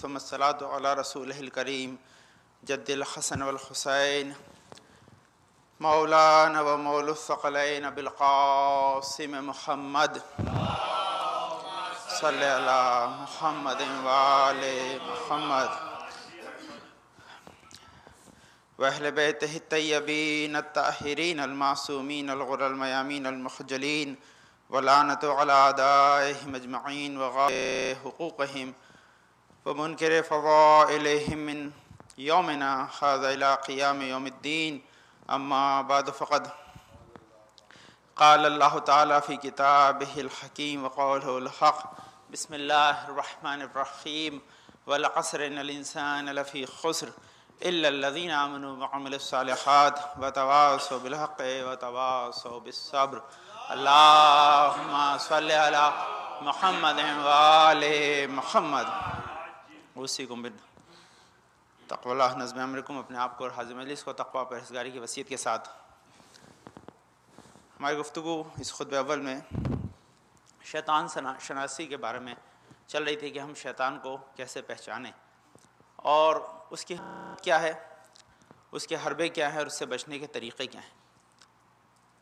ثم الصلاة على رسوله الكريم جد الحسن والحسين مولانا ومولى الثقلين بالقاسم محمد صلی علی محمد وآل محمد وأهل بيته الطيبين الطاهرين المعصومين الغر الميامين المخجلين ولعنة على أعدائهم أجمعين وغائب حقوقهم ومنكر فضائلهم من يومنا هذا إلى قيام يوم الدين. أما بعد فقد قال الله تعالى في كتابه الحكيم وقوله الحق بسم الله الرحمن الرحيم والعصر إن الإنسان لفي خسر إلا الذين آمنوا وعملوا الصالحات وتواصوا بالحق وتواصوا بالصبر. اللهم صل على محمد وآل محمد. اوصیکم بالتقوی اللہ نظم امرکم. اپنے آپ کو اور حاضر مجلس کو تقوی پرہیزگاری کی وصیت کے ساتھ ہماری گفتگو اس خطبہ اول میں شیطان شناسی کے بارے میں چل رہی تھی کہ ہم شیطان کو کیسے پہچانیں اور اس کی کیا ہے، اس کے حربے کیا ہیں اور اس سے بچنے کے طریقے کیا ہیں.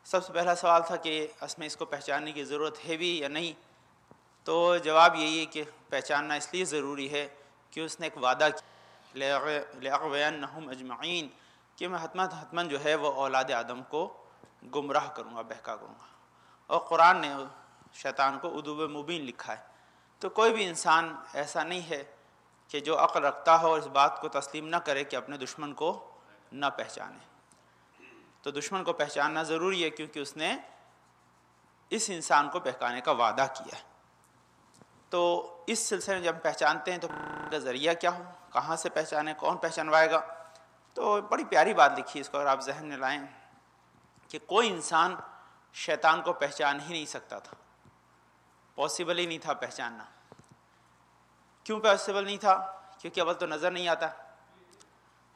سب سے پہلا سوال تھا کہ اس میں اس کو پہچاننے کی ضرورت ہے بھی یا نہیں. تو جواب یہی ہے کہ پہچاننا اس لیے ضروری ہے کہ اس نے ایک وعدہ کیا لأغوینہم اجمعین کہ میں حتماً جو ہے وہ اولاد آدم کو گمراہ کروں گا، بہکا کروں گا. اور قرآن نے شیطان کو عدو مبین لکھا ہے. تو کوئی بھی انسان ایسا نہیں ہے کہ جو عقل رکھتا ہو اس بات کو تسلیم نہ کرے کہ اپنے دشمن کو نہ پہچانے. تو دشمن کو پہچاننا ضروری ہے کیونکہ اس نے اس انسان کو بہکانے کا وعدہ کیا ہے. تو اس سلسلے میں جب ہم پہچانتے ہیں تو کا ذریعہ کیا ہو، کہاں سے پہچانے، کون پہچانوائے گا. تو بڑی پیاری بات لکھی اس کو اگر آپ ذہن میں لائیں کہ کوئی انسان شیطان کو پہچان ہی نہیں سکتا تھا، پاسبل ہی نہیں تھا پہچاننا. کیوں پاسبل نہیں تھا؟ کیونکہ اول تو نظر نہیں آتا.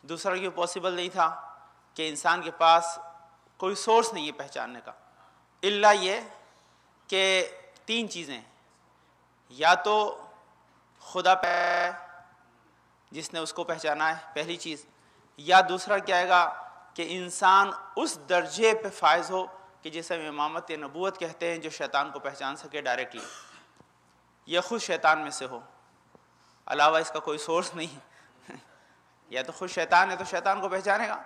دوسرا کیوں پاسبل نہیں تھا؟ کہ انسان کے پاس کوئی سورس نہیں ہے پہچاننے کا، الا یہ کہ تین چیزیں، یا تو خدا جس نے اس کو پہچانا ہے پہلی چیز، یا دوسرا کیا آئے گا کہ انسان اس درجے پہ فائز ہو کہ جسے ہم امامت نبوت کہتے ہیں، جو شیطان کو پہچان سکے ڈائریکٹلی، یہ خود شیطان میں سے ہو، علاوہ اس کا کوئی سورس نہیں. یا تو خود شیطان ہے تو شیطان کو پہچانے گا،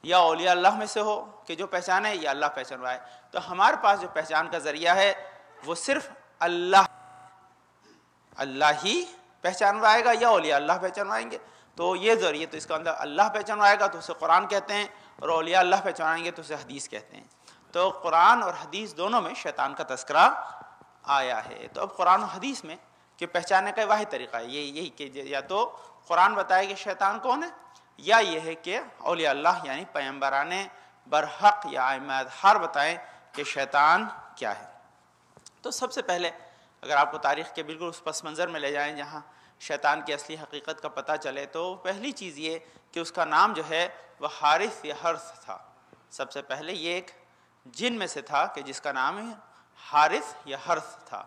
یا اولیاء اللہ میں سے ہو کہ جو پہچانے یا اللہ پہچانوائے. تو ہمارے پاس جو پہچان کا ذریعہ ہے وہ صرف اللہ ہی پہچانوائے گا یا اولیاء اللہ پہچانوائیں گے. تو یہ ذریعہ، تو اس کا اندر اللہ پہچانوائے گا تو اسے قرآن کہتے ہیں، اور اولیاء اللہ پہچانائیں گے تو اسے حدیث کہتے ہیں. تو قرآن اور حدیث دونوں میں شیطان کا تذکرہ آیا ہے. تو اب قرآن و حدیث میں کہ پہچاننے کا واحد طریقہ ہے یہی کہ یا تو قرآن بتائے کہ شیطان کون ہے، یا یہ ہے کہ اولیاء اللہ یعنی پیغمبران برحق یا ائمہ اطہار بتائیں کہ شیطان کیا ہے. تو سب سے پہلے اگر آپ کو تاریخ کے بالکل اس پس منظر میں لے جائیں جہاں شیطان کی اصلی حقیقت کا پتہ چلے، تو پہلی چیز یہ کہ اس کا نام جو ہے وہ حارث یا حرث تھا. سب سے پہلے یہ ایک جن میں سے تھا کہ جس کا نام ہے حارث یا حرث تھا.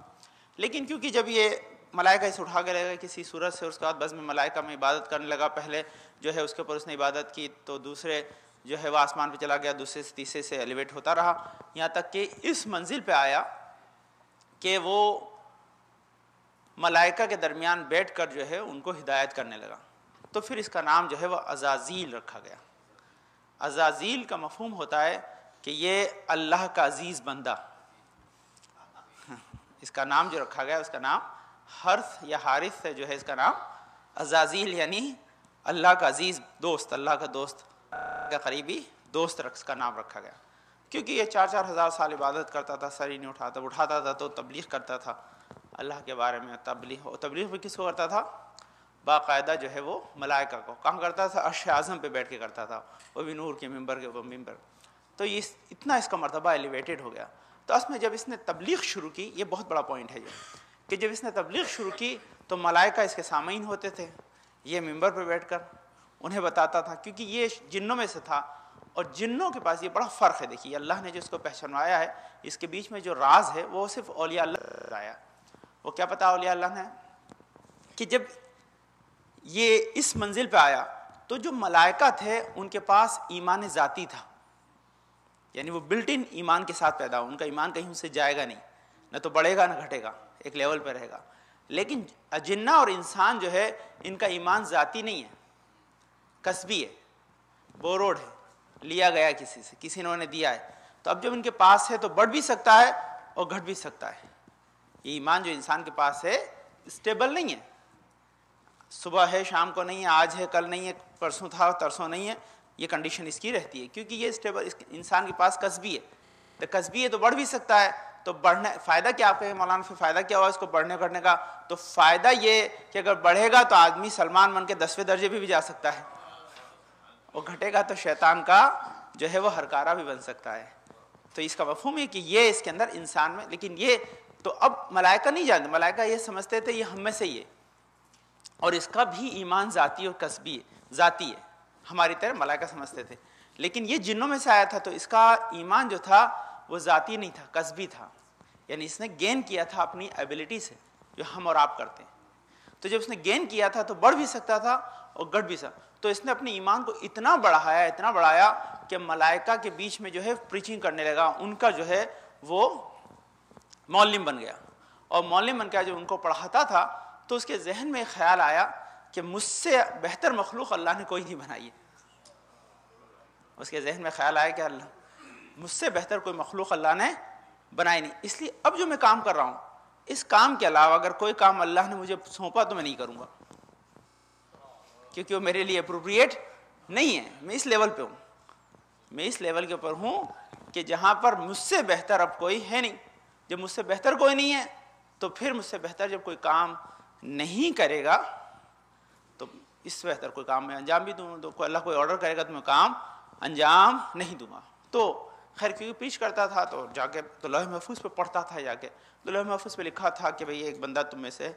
لیکن کیونکہ جب یہ ملائکہ اسے اٹھا کے لے گئے کسی صورت سے، اس کے بعد بزم ملائکہ میں عبادت کرنے لگا، پہلے جو ہے اس کے اوپر اس نے عبادت کی، تو دوسرے جو ہے وہ آسمان پہ چلا گیا، دوسرے سے تیسرے سے ایلیویٹ ہوتا رہا، یہاں تک کہ اس منزل پہ آیا کہ وہ ملائکہ کے درمیان بیٹھ کر جو ہے ان کو ہدایت کرنے لگا. تو پھر اس کا نام جو ہے وہ عزازیل رکھا گیا. عزازیل کا مفہوم ہوتا ہے کہ یہ اللہ کا عزیز بندہ. اس کا نام جو رکھا گیا اس کا نام حرث یا حارث سے جو ہے اس کا نام عزازیل یعنی اللہ کا عزیز دوست، اللہ کا دوست کا قریبی دوست اس کا نام رکھا گیا. کیونکہ یہ 4,000 سال عبادت کرتا تھا، سر ہی نہیں اٹھاتا تھا تو تبلیغ کرتا تھا اللہ کے بارے میں. تبلیغ بھی کس کو کرتا تھا؟ باقاعدہ جو ہے وہ ملائکہ کو. کہاں کرتا تھا؟ عرش اعظم پہ بیٹھ کے کرتا تھا، وہ بھی نور کے ممبر کے ممبر. تو یہ اتنا اس کا مرتبہ ایلیویٹڈ ہو گیا. تو اس میں جب اس نے تبلیغ شروع کی، یہ بہت بڑا پوائنٹ ہے کہ جب اس نے تبلیغ شروع کی تو ملائکہ اس کے سامعین ہوتے تھے، یہ ممبر پہ بیٹھ کر انہیں بتاتا تھا، کیونکہ یہ جنوں میں سے تھا. اور جنوں کے پاس یہ بڑا فرق ہے. دیکھیے اللہ نے جو اس کو پہچانوایا ہے، اس کے بیچ میں جو راز ہے وہ صرف اولیاء اللہ آیا. وہ کیا پتا اولیاء اللہ نے کہ جب یہ اس منزل پہ آیا تو جو ملائکہ تھے ان کے پاس ایمان ذاتی تھا، یعنی وہ بلٹ ان ایمان کے ساتھ پیدا ہو، ان کا ایمان کہیں سے جائے گا نہیں، نہ تو بڑھے گا نہ گھٹے گا، ایک لیول پہ رہے گا. لیکن جنہ اور انسان جو ہے ان کا ایمان ذاتی نہیں ہے، کسبی ہے، بوروڈ ہے، لیا گیا کسی سے، کسی نے انہیں دیا ہے. تو اب جب ان کے پاس ہے تو بڑھ بھی سکتا ہے اور گھٹ بھی سکتا ہے. یہ ایمان جو انسان کے پاس ہے اسٹیبل نہیں ہے، صبح ہے شام کو نہیں ہے، آج ہے کل نہیں ہے، پرسوں تھا ترسوں نہیں ہے. یہ کنڈیشن اس کی رہتی ہے کیونکہ یہ اسٹیبل انسان کے پاس کسبی ہے. تو کسبی ہے تو بڑھ بھی سکتا ہے. تو بڑھنے فائدہ کیا آپ کہیں مولانا پھر فائدہ کیا ہوا اس کو بڑھنے گھٹنے کا؟ تو فائدہ یہ کہ اگر بڑھے گا تو آدمی سلمان بن کے 10ویں درجے پہ بھی جا سکتا ہے، اور گھٹے گا تو شیطان کا جو ہے وہ ہرکارہ بھی بن سکتا ہے. تو اس کا مفہوم ہے کہ یہ اس کے اندر انسان میں، لیکن یہ تو اب ملائکہ نہیں جانتے، ملائکہ یہ سمجھتے تھے یہ ہم میں سے ہی ہے، اور اس کا بھی ایمان ذاتی اور کسبی ہے، ذاتی ہے، ہماری طرح ملائکہ سمجھتے تھے. لیکن یہ جنوں میں سے آیا تھا تو اس کا ایمان جو تھا وہ ذاتی نہیں تھا، کسبی تھا، یعنی اس نے گین کیا تھا اپنی ایبلٹی سے جو ہم اور آپ کرتے ہیں. تو جب اس نے گین کیا تھا تو بڑھ بھی سکتا تھا اور گھٹ بھی سکتا. تو اس نے اپنے ایمان کو اتنا بڑھایا کہ ملائکہ کے بیچ میں جو ہے پریچنگ کرنے لگا، ان کا جو ہے وہ معلم بن گیا. اور معلم بن کے جو ان کو پڑھاتا تھا تو اس کے ذہن میں خیال آیا کہ مجھ سے بہتر مخلوق اللہ نے کوئی نہیں بنائی ہے. اس کے ذہن میں خیال آیا کہ اللہ مجھ سے بہتر کوئی مخلوق اللہ نے بنائی نہیں، اس لیے اب جو میں کام کر رہا ہوں اس کام کے علاوہ اگر کوئی کام اللہ نے مجھے سونپا تو میں نہیں کروں گا، کیونکہ وہ میرے لیے اپروپریٹ نہیں ہے. میں اس لیول پہ ہوں، میں اس لیول کے اوپر ہوں کہ جہاں پر مجھ سے بہتر اب کوئی ہے نہیں. جب مجھ سے بہتر کوئی نہیں ہے تو پھر مجھ سے بہتر جب کوئی کام نہیں کرے گا تو اس سے بہتر کوئی کام میں انجام بھی دوں. تو اللہ کوئی آرڈر کرے گا تو میں کام انجام نہیں دوں گا. تو خیر کیونکہ پیش کرتا تھا تو جا کے تو لوح محفوظ پہ پڑھتا تھا، جا کے تو لوح محفوظ پہ لکھا تھا کہ بھئی ایک بندہ تم میں سے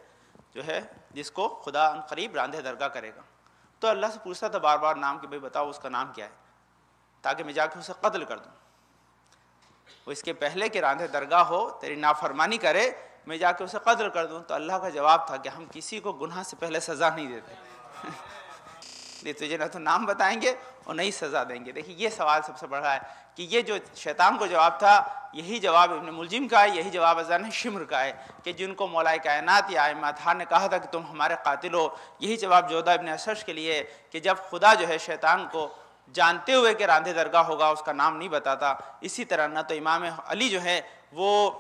جو ہے جس کو خدا ان قریب راندہ درگاہ کرے گا. تو اللہ سے پوچھتا تھا بار بار نام کہ بھئی بتاؤ اس کا نام کیا ہے، تاکہ میں جا کے اسے قتل کر دوں. وہ اس کے پہلے کہ راندہ درگاہ ہو تیری نافرمانی کرے میں جا کے اسے قتل کر دوں. تو اللہ کا جواب تھا کہ ہم کسی کو گناہ سے پہلے سزا نہیں دیتے، تجھے نہ تو نام بتائیں گے اور نہیں سزا دیں گے. دیکھیے یہ سوال سب سے بڑا ہے کہ یہ جو شیطان کو جواب تھا یہی جواب ابن ملجم کا ہے، یہی جواب ازان شمر کا ہے کہ جن کو مولا کائنات یا ائمہ اطہار نے کہا تھا کہ تم ہمارے قاتل ہو. یہی جواب جودہ ابن اسرش کے لیے کہ جب خدا جو ہے شیطان کو جانتے ہوئے کہ راندہ درگاہ ہوگا اس کا نام نہیں بتاتا. اسی طرح نہ تو امام علی جو ہے وہ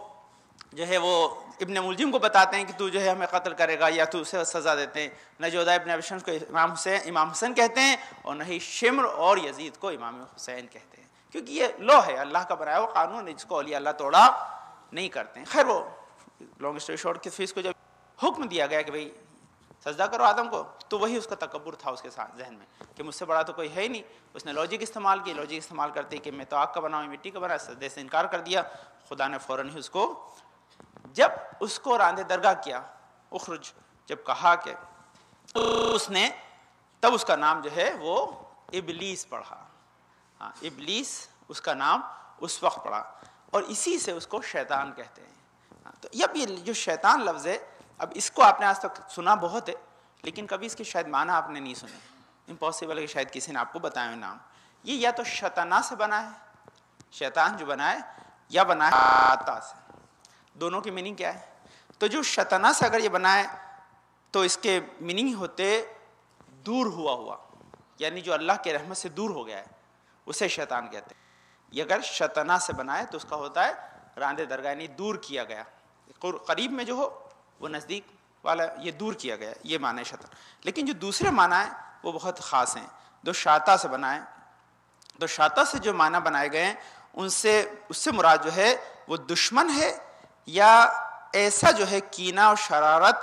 ابن ملجم کو بتاتے ہیں کہ تو جو ہے ہمیں قتل کرے گا یا تو اسے سزا دیتے ہیں، نہ جودہ ابن ابشمس کو امام حسن کہتے ہیں اور نہ ہی شمر اور یزید کو امام حسین کہتے ہیں، کیونکہ یہ لو ہے اللہ کا بنایا وہ قانون ہے جس کو اولیاء اللہ توڑا نہیں کرتے ہیں. خیر وہ لانگ اسٹوری شارٹ کی فیس کو جب حکم دیا گیا کہ بھئی سجدہ کرو آدم کو تو وہی اس کا تکبر تھا اس کے ساتھ ذہن میں کہ مجھ سے بڑا تو کوئی ہے ہی نہیں. اس نے لاجک استعمال کی، لاجک استعمال کرتے کہ میں تو آگ کا بنا ہوں مٹی کا بنا، سجدے سے انکار کر دیا. خدا نے فوراً ہی جب اس کو راندہ درگاہ کیا اخرج جب کہا کہ اس نے تب اس کا نام جو ہے وہ ابلیس پڑھا. ابلیس اس کا نام اس وقت پڑھا اور اسی سے اس کو شیطان کہتے ہیں. تو اب یہ جو شیطان لفظ ہے اب اس کو آپ نے آج تک سنا بہت ہے لیکن کبھی اس کے شاید معنی آپ نے نہیں سنے. امپاسبل ہے کہ شاید کسی نے آپ کو بتایا نام. یہ یا تو شیطانہ سے بنا ہے، شیطان جو بنا ہے، یا بنا ہے آتا سے. دونوں کی میننگ کیا ہے؟ تو جو شیطانہ سے اگر یہ بنا ہے تو اس کے میننگ ہوتے دور ہوا، یعنی جو اللہ کے رحمت سے دور ہو گیا ہے اسے شیطان کہتے ہیں. یہ اگر شیطانہ سے بنا ہے تو اس کا ہوتا ہے راندہ درگاہ، یعنی دور کیا گیا. قریب میں جو ہو وہ نزدیک والا یہ دور کیا گیا، یہ معنی ہے شیطان. لیکن جو دوسرے معنی ہیں وہ بہت خاص ہیں. جو شاطا سے بنا ہے تو شاطا سے جو معنی بنائے گئے ہیں اس سے مراد جو ہے وہ دشمن ہے یا ایسا جو ہے کینہ اور شرارت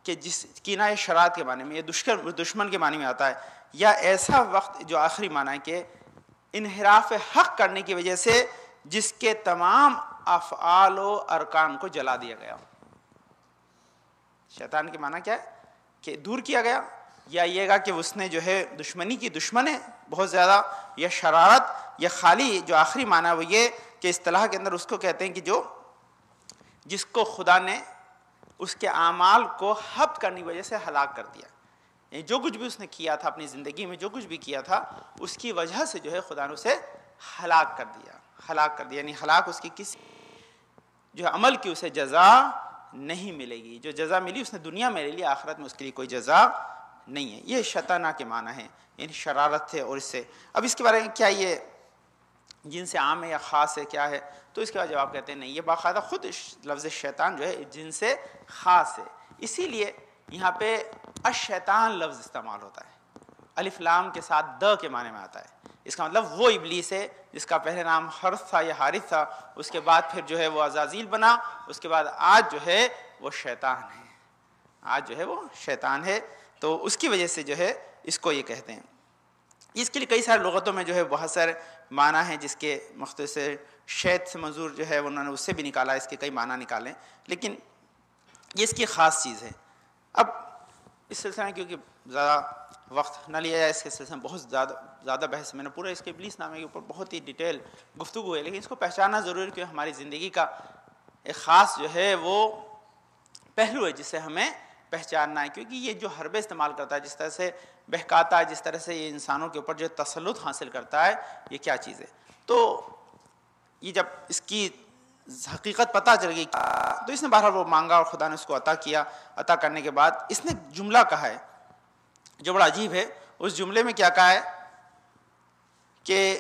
کہ جس کینہ یا شرارت کے معنی میں یہ دشمن کے معنی میں آتا ہے، یا ایسا وقت جو آخری معنی ہے کہ انحراف حق کرنے کی وجہ سے جس کے تمام افعال و ارکان کو جلا دیا گیا. شیطان کے معنی کیا ہے کہ دور کیا گیا، یا یہ گا کہ اس نے جو ہے دشمنی کی دشمن ہے بہت زیادہ، یا شرارت، یا خالی جو آخری معنی وہ یہ کہ اصطلاح کے اندر اس کو کہتے ہیں کہ جس کو خدا نے اس کے اعمال کو حبط کرنے کی وجہ سے ہلاک کر دیا. جو کچھ بھی اس نے کیا تھا اپنی زندگی میں، جو کچھ بھی کیا تھا، اس کی وجہ سے جو ہے خدا نے اسے ہلاک کر دیا، یعنی ہلاک اس کی کسی جو عمل کی اسے جزا نہیں ملے گی. جو جزا ملی اس نے دنیا میں لے لی، آخرت میں اس کے لیے کوئی جزا نہیں ہے. یہ شطانہ کے معنی ہے، یعنی شرارت ہے. اور اس سے اب اس کے بارے میں کیا یہ جن سے عام ہے یا خاص ہے کیا ہے، تو اس کے بعد جواب کہتے ہیں نہیں، یہ باقاعدہ خود لفظ شیطان جو ہے جن سے خاص ہے. اسی لیے یہاں پہ الشیطان لفظ استعمال ہوتا ہے، الف لام کے ساتھ د کے معنی میں آتا ہے. اس کا مطلب وہ ابلیس ہے جس کا پہلے نام حرث تھا یا حارث تھا، اس کے بعد پھر جو ہے وہ عزازیل بنا، اس کے بعد آج جو ہے وہ شیطان ہے، آج جو ہے وہ شیطان ہے. تو اس کی وجہ سے جو ہے اس کو یہ کہتے ہیں. اس کے لیے کئی سارے لغتوں میں جو ہے بہت سارے معنی ہیں، جس کے مختصر شیط سے منظور جو ہے انہوں نے اس سے بھی نکالا، اس کے کئی معنی نکالیں، لیکن یہ اس کی خاص چیز ہے. اب اس سلسلے میں کیونکہ زیادہ وقت نہ لیا جائے، اس کے سلسلے میں بہت زیادہ بحث، میں نے پورا اس کے ابلیس نامے کے اوپر بہت ہی ڈیٹیل گفتگو ہے، لیکن اس کو پہچاننا ضروری ہے کہ ہماری زندگی کا ایک خاص جو ہے وہ پہلو ہے جسے ہمیں پہچاننا ہے. کیونکہ یہ جو حربے استعمال کرتا ہے، جس طرح سے بہکاتا ہے، جس طرح سے یہ انسانوں کے اوپر جو تسلط حاصل کرتا ہے، یہ کیا چیز ہے. تو یہ جب اس کی حقیقت پتہ چل گئی تو اس نے بہرحال وہ مانگا اور خدا نے اس کو عطا کیا. عطا کرنے کے بعد اس نے جملہ کہا ہے جو بڑا عجیب ہے. اس جملے میں کیا کہا ہے کہ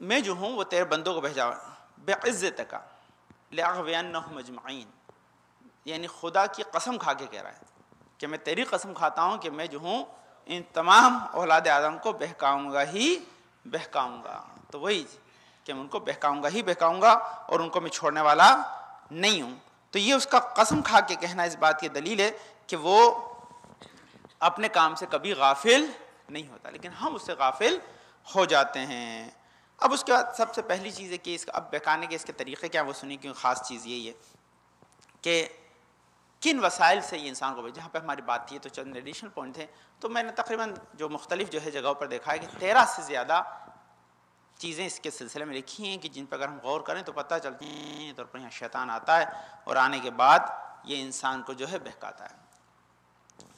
میں جو ہوں وہ تیرے بندوں کو بھیجا بعزتک لاغوینہم اجمعین، یعنی خدا کی قسم کھا کے کہہ رہا ہے کہ میں تیری قسم کھاتا ہوں کہ میں جو ہوں ان تمام اولاد آدم کو بہکاؤں گا ہی بہکاؤں گا. تو وہی کہ میں ان کو بہکاؤں گا ہی بہکاؤں گا اور ان کو میں چھوڑنے والا نہیں ہوں. تو یہ اس کا قسم کھا کے کہنا اس بات کی دلیل ہے کہ وہ اپنے کام سے کبھی غافل نہیں ہوتا، لیکن ہم اس سے غافل ہو جاتے ہیں. اب اس کے بعد سب سے پہلی چیز ہے کہ اس کا اب بہکانے کے اس کے طریقے کیا وہ سنی. کیوں خاص چیز یہی ہے کہ کن وسائل سے یہ انسان کو جہاں پہ ہماری بات تھی تو چند ایڈیشنل پوائنٹ تھے. تو میں نے تقریباً جو مختلف جو ہے جگہوں پر دیکھا ہے کہ 13 سے زیادہ چیزیں اس کے سلسلے میں لکھی ہیں کہ جن پر اگر ہم غور کریں تو پتہ چلتی ہیں طور پر یہاں شیطان آتا ہے اور آنے کے بعد یہ انسان کو جو ہے بہکاتا ہے.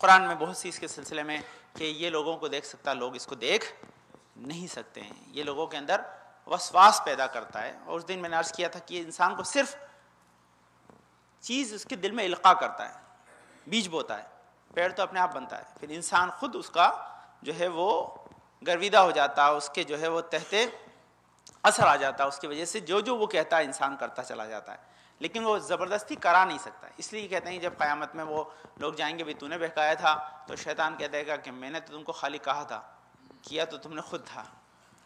قرآن میں بہت سی اس کے سلسلے میں کہ یہ لوگوں کو دیکھ سکتا، لوگ اس کو دیکھ نہیں سکتے ہیں. یہ لوگوں کے اندر وسواس پیدا کرتا ہے. اور اس دن میں نے عرض کیا تھا کہ یہ انسان کو صرف چیز اس کے دل میں القاء کرتا ہے، بیج بوتا ہے، پیڑ تو اپنے آپ بنتا ہے، پھر انسان خود اس کا جو ہے وہ گرویدہ ہو جاتا ہے، اس کے جو ہے وہ تحت اثر آ جاتا ہے. اس کی وجہ سے جو وہ کہتا ہے انسان کرتا چلا جاتا ہے، لیکن وہ زبردستی کرا نہیں سکتا. اس لیے کہتے ہیں جب قیامت میں وہ لوگ جائیں گے بھی تو نے بہکایا تھا، تو شیطان کہہ دے گا کہ میں نے تو تم کو خالی کہا تھا، کیا تو تم نے خود تھا،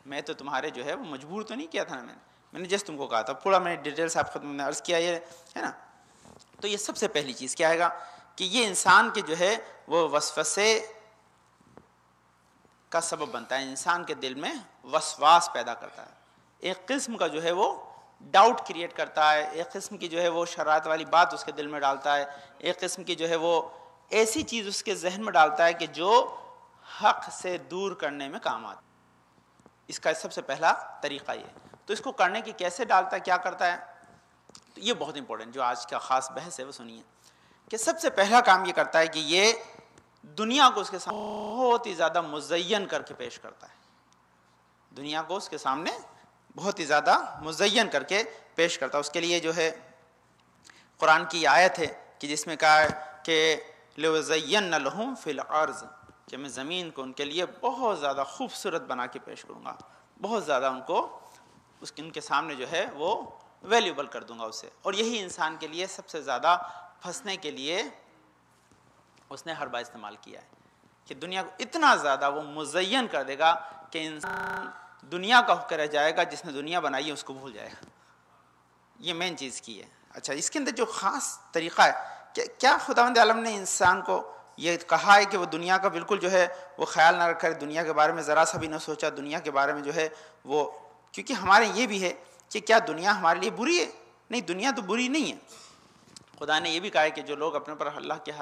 میں تو تمہارے جو ہے وہ مجبور تو نہیں کیا تھا نا، میں نے جس تم کو کہا تھا. پورا میں نے ڈیٹیل سے آپ خود میں نے عرض کیا یہ ہے نا. تو یہ سب سے پہلی چیز کیا ہے گا کہ یہ انسان کے جو ہے وہ وسوسے کا سبب بنتا ہے، انسان کے دل میں وسواس پیدا کرتا ہے، ایک قسم کا جو ہے وہ ڈاؤٹ کریٹ کرتا ہے، ایک قسم کی جو ہے وہ شرارت والی بات اس کے دل میں ڈالتا ہے، ایک قسم کی جو ہے وہ ایسی چیز اس کے ذہن میں ڈالتا ہے کہ جو حق سے دور کرنے میں کام آتا ہے. اس کا سب سے پہلا طریقہ یہ ہے. تو اس کو کرنے کی کیسے ڈالتا ہے، کیا کرتا ہے، تو یہ بہت امپورٹنٹ جو آج کا خاص بحث ہے وہ سنیے کہ سب سے پہلا کام یہ کرتا ہے کہ یہ دنیا کو اس کے سامنے بہت ہی زیادہ مزین کر کے پیش کرتا ہے. دنیا کو اس کے سامنے بہت ہی زیادہ مزین کر کے پیش کرتا ہے. اس کے لیے جو ہے قرآن کی آیت ہے کہ جس میں کہا ہے کہ لِوَزَيَّنَّ لَهُمْ فِي الْأَرْضِ، کہ میں زمین کو ان کے لیے بہت زیادہ خوبصورت بنا کے پیش کروں گا، بہت زیادہ ان کو ان کے سامنے جو ہے وہ ویلیوبل کر دوں گا اسے. اور یہی انسان کے لیے سب سے زیادہ پھنسنے کے لیے اس نے حربہ استعمال کیا ہے کہ دنیا کو اتنا زیادہ وہ مزین کر دے گا کہ انسان دنیا کا حکم رہ جائے گا، جس نے دنیا بنائی ہے اس کو بھول جائے گا. یہ مین چیز کی ہے. اچھا، اس کے اندر جو خاص طریقہ ہے کہ کیا خداوند عالم نے انسان کو یہ کہا ہے کہ وہ دنیا کا بالکل جو ہے وہ خیال نہ رکھے، دنیا کے بارے میں ذرا سا بھی نہ سوچا، دنیا کے بارے میں جو ہے وہ، کیونکہ ہمارے یہ بھی ہے کہ کیا دنیا ہمارے لیے بری ہے؟ نہیں، دنیا تو بری نہیں ہے. خدا نے یہ بھی کہا ہے کہ جو لوگ اپنے پر اللہ کے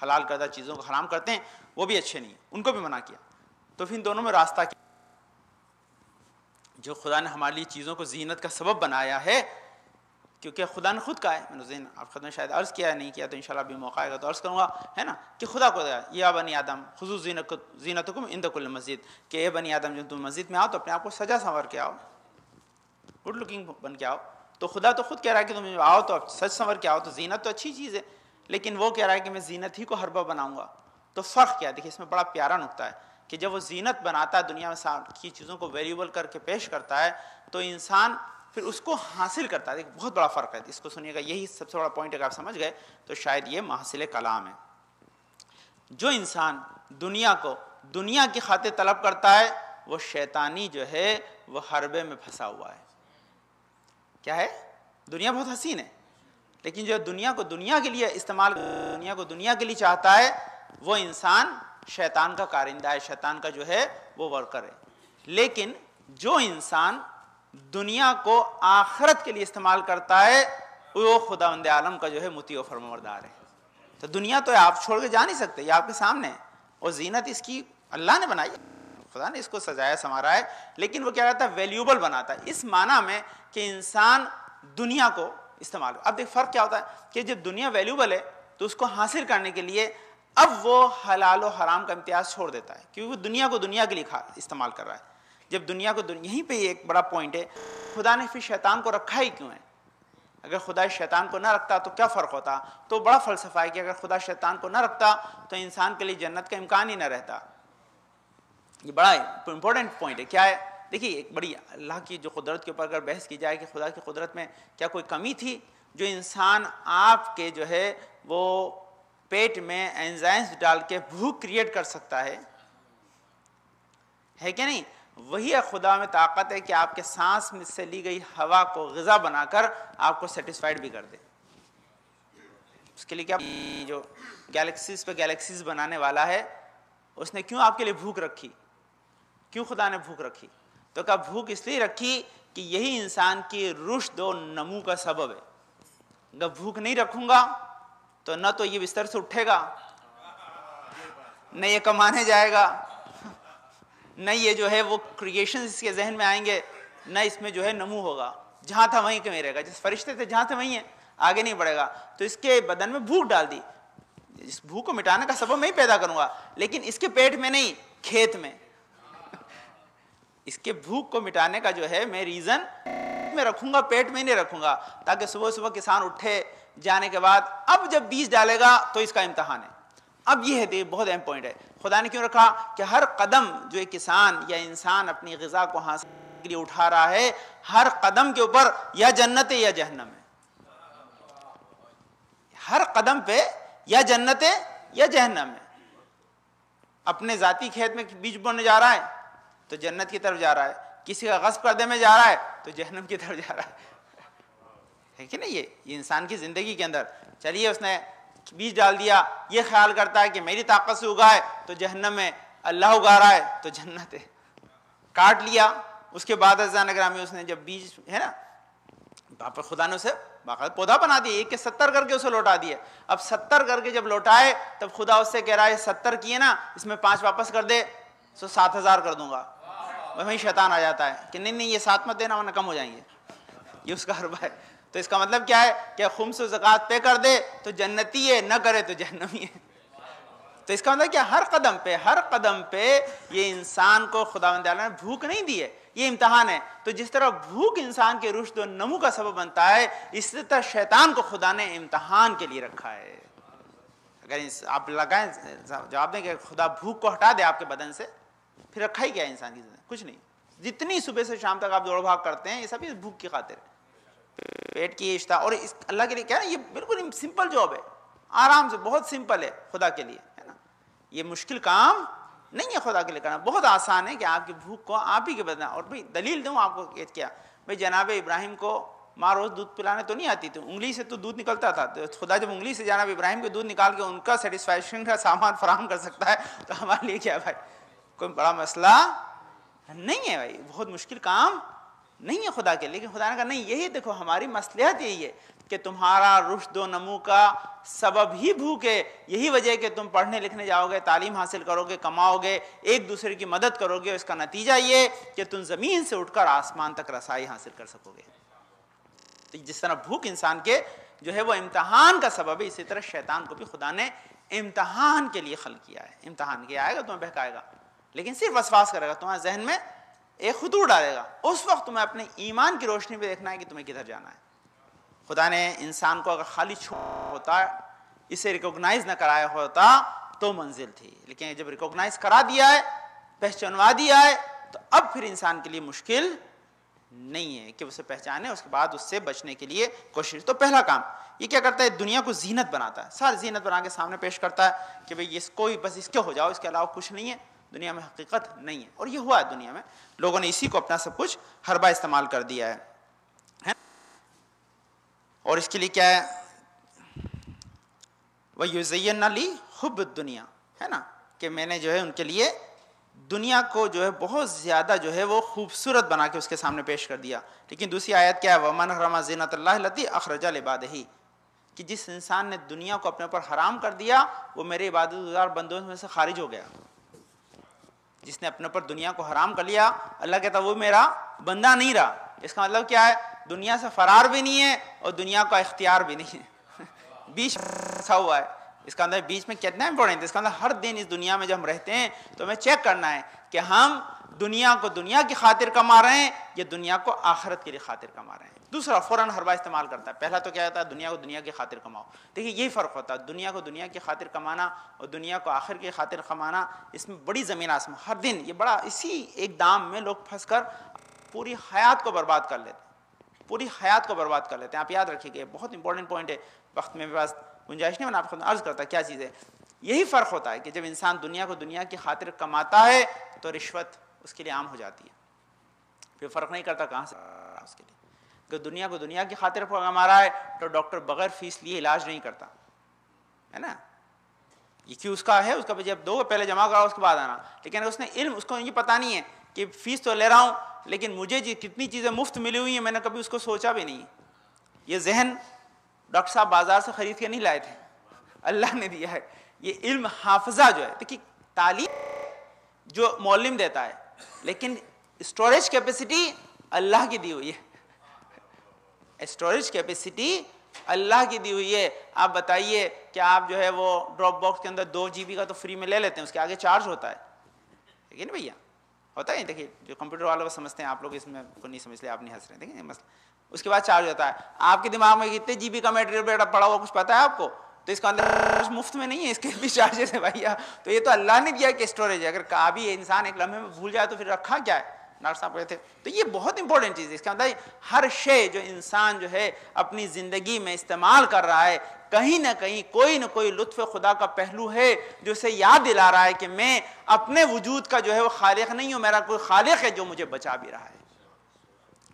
حلال کردہ چیزوں کو حرام کرتے ہیں وہ بھی اچھے نہیں، ان کو بھی منع کیا. تو پھر ان دونوں میں راستہ کیا؟ جو خدا نے ہمارے لیے چیزوں کو زینت کا سبب بنایا ہے کیونکہ خدا نے خود کہا ہے، میں نے آپ خود نے شاید عرض کیا ہے، نہیں کیا تو انشاءاللہ بھی موقع آئے گا تو عرض کروں گا، ہے نا، کہ خدا کو یا بنی آدم خذوا زینتکم عند کل مسجد، کہ اے بنی آدم جب تم مسجد میں آؤ تو اپنے آپ کو سجا سنور کے آؤ، گڈ لکنگ بن کے آؤ. تو خدا تو خود کہہ رہا ہے کہ تم آؤ تو سج سنور کے آؤ، تو زینت تو اچھی چیز ہے، لیکن وہ کہہ رہا ہے کہ میں زینت ہی کو حربہ بناؤں گا. تو فرق کیا ہے؟ دیکھیے اس میں بڑا پیارا نقطہ ہے کہ جب وہ زینت بناتا ہے، دنیا میں کی چیزوں کو ویلیوبل کر کے پیش کرتا ہے، تو انسان پھر اس کو حاصل کرتا ہے. دیکھیں بہت بڑا فرق ہے، اس کو سنیے گا، یہی سب سے بڑا پوائنٹ اگر آپ سمجھ گئے تو شاید یہ محصل کلام ہے. جو انسان دنیا کو دنیا کی خاطر طلب کرتا ہے، وہ شیطانی جو ہے وہ حربے میں پھنسا ہوا ہے. کیا ہے؟ دنیا بہت حسین ہے، لیکن جو دنیا کو دنیا کے لیے استعمال، دنیا کو دنیا کے لیے چاہتا ہے، وہ انسان شیطان کا کارندہ ہے، شیطان کا جو ہے وہ ورکر ہے. لیکن جو انسان دنیا کو آخرت کے لیے استعمال کرتا ہے، وہ خداوند عالم کا جو ہے مطیع و فرمانبردار ہے. تو دنیا تو آپ چھوڑ کے جا نہیں سکتے، یہ آپ کے سامنے ہے، اور زینت اس کی اللہ نے بنائی، خدا نے اس کو سجایا سنوارا ہے، لیکن وہ کیا کہتا ہے؟ ویلیوبل بناتا ہے، اس معنی میں کہ انسان دنیا کو استعمال. اب دیکھ فرق کیا ہوتا ہے کہ جب دنیا ویلیوبل ہے تو اس کو حاصل کرنے کے لیے اب وہ حلال و حرام کا امتیاز چھوڑ دیتا ہے، کیونکہ وہ دنیا کو دنیا کے لیے استعمال کر رہا ہے. جب دنیا کو یہیں پہ ایک بڑا پوائنٹ ہے، خدا نے پھر شیطان کو رکھا ہی کیوں ہے؟ اگر خدا شیطان کو نہ رکھتا تو کیا فرق ہوتا؟ تو بڑا فلسفہ ہے کہ اگر خدا شیطان کو نہ رکھتا تو انسان کے لیے جنت کا امکان ہی نہ رہتا. یہ بڑا امپورٹنٹ پوائنٹ ہے. کیا ہے؟ دیکھیے ایک بڑی اللہ کی جو قدرت کے اوپر اگر بحث کی جائے کہ خدا کی قدرت میں کیا کوئی کمی تھی جو انسان آپ کے جو ہے وہ پیٹ میں انزائمز ڈال کے بھوک کریٹ کر سکتا ہے کہ نہیں؟ وہی خدا میں طاقت ہے کہ آپ کے سانس میں سے لی گئی ہوا کو غذا بنا کر آپ کو سیٹسفائیڈ بھی کر دے. اس کے لیے کیا جو گیلیکسیز پہ گیلیکسیز بنانے والا ہے، اس نے کیوں آپ کے لیے بھوک رکھی؟ کیوں خدا نے بھوک رکھی؟ تو کہا بھوک اس لیے رکھی کہ یہی انسان کی رشد و نمو کا سبب ہے. اگر بھوک نہیں رکھوں گا تو نہ تو یہ بستر سے اٹھے گا، نہ یہ کمانے جائے گا، نہ یہ جو ہے وہ کریشنز اس کے ذہن میں آئیں گے، نہ اس میں جو ہے نمو ہوگا. جہاں تھا وہیں کہیں رہے گا، جس فرشتے تھے جہاں تھے وہیں ہیں، آگے نہیں بڑھے گا. تو اس کے بدن میں بھوک ڈال دی. اس بھوک کو مٹانے کا سبب میں ہی پیدا کروں گا، لیکن اس کے پیٹ میں نہیں، کھیت میں. اس کے بھوک کو مٹانے کا جو ہے میں ریزن میں رکھوں گا، پیٹ میں نہیں رکھوں گا، تاکہ صبح صبح کسان اٹھے جانے کے بعد اب جب بیج ڈالے گا تو اس کا امتحان ہے. اب یہ ہے بہت اہم پوائنٹ ہے. خدا نے کیوں رکھا کہ ہر قدم جو ایک کسان یا انسان اپنی غذا کو حاصل کرنے کے لیے اٹھا رہا ہے، ہر قدم کے اوپر یا جنت ہے یا جہنم ہے. ہر قدم پہ یا جنت ہے یا جہنم ہے. اپنے ذاتی کھیت میں بیج بونے جا رہا ہے تو جنت کی طرف جا رہا ہے، کسی کا غصب کردے میں جا رہا ہے تو جہنم کی طرف جا رہا ہے کہ نہیں؟ یہ انسان کی زندگی کے اندر چلیے اس نے بیج ڈال دیا، یہ خیال کرتا ہے کہ میری طاقت سے اگائے تو جہنم ہے، اللہ اگا رہا ہے تو جنت ہے. کاٹ لیا، اس کے بعد عزیزان اکرامی اس نے جب بیج ہے نا، وہاں پر خدا نے اسے باقاعدہ پودا بنا دیا، ایک کے 70 کر کے اسے لوٹا دیا. اب 70 کر کے جب لوٹائے تب خدا اس سے کہہ رہا ہے 70 کیے نا، اس میں 5 واپس کر دے تو 7000 کر دوں گا. وہیں شیطان آ جاتا ہے کہ نہیں یہ 7 مت دینا ورنہ کم ہو جائیں گے، یہ اس کا حربہ ہے. تو اس کا مطلب کیا ہے کہ خمس و زکوٰۃ پے کر دے تو جنتی ہے، نہ کرے تو جہنمی ہے. تو اس کا مطلب کیا؟ ہر قدم پہ یہ انسان کو خداوند تعالیٰ نے بھوک نہیں دی ہے، یہ امتحان ہے. تو جس طرح بھوک انسان کے رشد و نمو کا سبب بنتا ہے، اسی طرح شیطان کو خدا نے امتحان کے لیے رکھا ہے. اگر آپ لگائیں جواب دیں کہ خدا بھوک کو ہٹا دے آپ کے بدن سے، پھر رکھا ہی کیا ہے انسان کی زندگی؟ کچھ نہیں. جتنی صبح سے شام تک آپ دوڑ بھاگ کرتے ہیں یہ سب اس بھوک کی خاطر ہے، پیٹ کی اشتہا. اور اس اللہ کے لیے کیا ہے؟ یہ بالکل سمپل جاب ہے، آرام سے، بہت سمپل ہے خدا کے لیے، ہے نا. یہ مشکل کام نہیں ہے خدا کے لیے کرنا، بہت آسان ہے کہ آپ کی بھوک کو آپ ہی کے بدلنا. اور بھائی دلیل دوں آپ کو کیا، بھائی جناب ابراہیم کو ماں روز دودھ پلانے تو نہیں آتی تھی، انگلی سے تو دودھ نکلتا تھا. تو خدا جب انگلی سے جناب ابراہیم کے دودھ نکال کے ان کا سیٹسفیکشن کا سامان فراہم کر سکتا ہے تو ہمارے لیے کیا بھائی کوئی بڑا مسئلہ نہیں ہے. بھائی بہت مشکل کام نہیں ہے خدا کے. لیکن خدا نے کہا نہیں، یہی دیکھو ہماری مصلحت یہی ہے کہ تمہارا رشد و نمو کا سبب ہی بھوک ہے. یہی وجہ ہے کہ تم پڑھنے لکھنے جاؤ گے، تعلیم حاصل کرو گے، کماؤ گے، ایک دوسرے کی مدد کرو گے. اس کا نتیجہ یہ کہ تم زمین سے اٹھ کر آسمان تک رسائی حاصل کر سکو گے. تو جس طرح بھوک انسان کے جو ہے وہ امتحان کا سبب ہے، اسی طرح شیطان کو بھی خدا نے امتحان کے لیے خلق کیا ہے. امتحان کیا آئے گا تمہیں بہکائے گا، لیکن صرف وسواس کرے گا، تمہارے ذہن میں ایک خطوط ڈالے گا. اس وقت تمہیں اپنے ایمان کی روشنی پہ دیکھنا ہے کہ تمہیں کدھر جانا ہے. خدا نے انسان کو اگر خالی چھوڑا ہوتا، اسے ریکوگنائز نہ کرایا ہوتا تو منزل تھی، لیکن جب ریکوگنائز کرا دیا ہے، پہچانوا دیا ہے، تو اب پھر انسان کے لیے مشکل نہیں ہے کہ اسے پہچانے، اس کے بعد اس سے بچنے کے لیے کوشش. تو پہلا کام یہ کیا کرتا ہے؟ دنیا کو زینت بناتا ہے، ساری زینت بنا کے سامنے پیش کرتا ہے کہ بھئی کوئی بس اس کے ہو جاؤ، اس کے علاوہ کچھ نہیں ہے دنیا میں، حقیقت نہیں ہے. اور یہ ہوا ہے دنیا میں، لوگوں نے اسی کو اپنا سب کچھ حربہ استعمال کر دیا ہے. اور اس کے لیے کیا ہے؟ وَيُزَيِّنَّ لِي حُبُّ الدُّنْيَا، ہے نا، کہ میں نے جو ہے ان کے لیے دنیا کو جو ہے بہت زیادہ جو ہے وہ خوبصورت بنا کے اس کے سامنے پیش کر دیا. لیکن دوسری آیت کیا ہے؟ وَمَنْ حَرَمَ زِینَةَ اللَّهِ الَّتِي أَخْرَجَ لِعِبَادِهِ، کہ جس انسان نے دنیا کو اپنے اوپر حرام کر دیا وہ میرے عبادت گزار بندوں میں سے خارج ہو گیا. جس نے اپنے اوپر دنیا کو حرام کر لیا، اللہ کہتا وہ میرا بندہ نہیں رہا. اس کا مطلب کیا ہے؟ دنیا سے فرار بھی نہیں ہے اور دنیا کا اختیار بھی نہیں ہے، بیچ رکھا ہوا ہے. اس کا اندر بیچ میں کتنا امپورٹنٹ ہے. اس کا اندر ہر دن اس دنیا میں جب ہم رہتے ہیں تو ہمیں چیک کرنا ہے کہ ہم دنیا کو دنیا کی خاطر کما رہے ہیں یا دنیا کو آخرت کے لیے خاطر کما رہے ہیں. دوسرا فوراً حربہ استعمال کرتا ہے. پہلا تو کیا ہوتا ہے؟ دنیا کو دنیا کی خاطر کماؤ. دیکھیے یہی فرق ہوتا ہے، دنیا کو دنیا کی خاطر کمانا اور دنیا کو آخر کی خاطر کمانا، اس میں بڑی زمین آسمان. ہر دن یہ بڑا اسی ایک دام میں لوگ پھنس کر پوری حیات کو برباد کر لیتے ہیں، پوری حیات کو برباد کر لیتے ہیں. آپ یاد رکھیے کہ بہت امپورٹنٹ پوائنٹ ہے، وقت میں میرے پاس گنجائش نہیں، میں آپ کو عرض کرتا کیا چیز ہے. یہی فرق ہوتا ہے کہ جب انسان دنیا کو دنیا کی خاطر کماتا ہے تو رشوت اس کے لیے عام ہو جاتی ہے، پھر فرق نہیں کرتا کہاں سے اس کے لیے. کہ دنیا کو دنیا کی خاطر کما رہا ہے تو ڈاکٹر بغیر فیس لیے علاج نہیں کرتا، ہے نا. یہ کیوں اس کا ہے، اس کا جب دو پہلے جمع کرا اس کے بعد آنا. لیکن اس نے علم، اس کو یہ پتہ نہیں ہے کہ فیس تو لے رہا ہوں لیکن مجھے جی کتنی چیزیں مفت ملی ہوئی ہیں میں نے کبھی اس کو سوچا بھی نہیں. یہ ذہن ڈاکٹر صاحب بازار سے خرید کے نہیں لائے تھے، اللہ نے دیا ہے. یہ علم حافظہ جو ہے، دیکھیے تعلیم جو معلم دیتا ہے لیکن اسٹوریج کیپیسٹی اللہ کی دی ہوئی ہے. اسٹوریج کیپیسٹی اللہ کی دی ہوئی ہے. آپ بتائیے کہ آپ جو ہے وہ ڈراپ باکس کے اندر 2 GB کا تو فری میں لے لیتے ہیں، اس کے آگے چارج ہوتا ہے، لیکن بھیا ہوتا ہے. دیکھیے جو کمپیوٹر والے وہ سمجھتے ہیں، آپ لوگ اس میں کو نہیں سمجھ لے، آپ نہیں ہنس رہے. دیکھیں مسئلہ اس کے بعد چارج ہوتا ہے. آپ کے دماغ میں کتنے GB کا میٹیریل پڑا ہوا کچھ پتا ہے آپ کو؟ تو اس کا اندر مفت میں نہیں ہے، اس کے بھی چارجز ہے بھیا. تو یہ تو اللہ نے دیا کہ اسٹوریج ہے. اگر کبھی انسان ایک لمحے میں بھول جائے تو پھر رکھا کیا ہے؟ ڈاکٹر صاحب کہتے تھے. تو یہ بہت امپورٹنٹ چیز ہے. اس کے اندر ہر شے جو انسان جو ہے اپنی زندگی میں استعمال کر رہا ہے، کہیں نہ کہیں کوئی نہ کوئی لطف خدا کا پہلو ہے جو اسے یاد دلا رہا ہے کہ میں اپنے وجود کا جو ہے وہ خالق نہیں ہوں، میرا کوئی خالق ہے جو مجھے بچا بھی رہا ہے.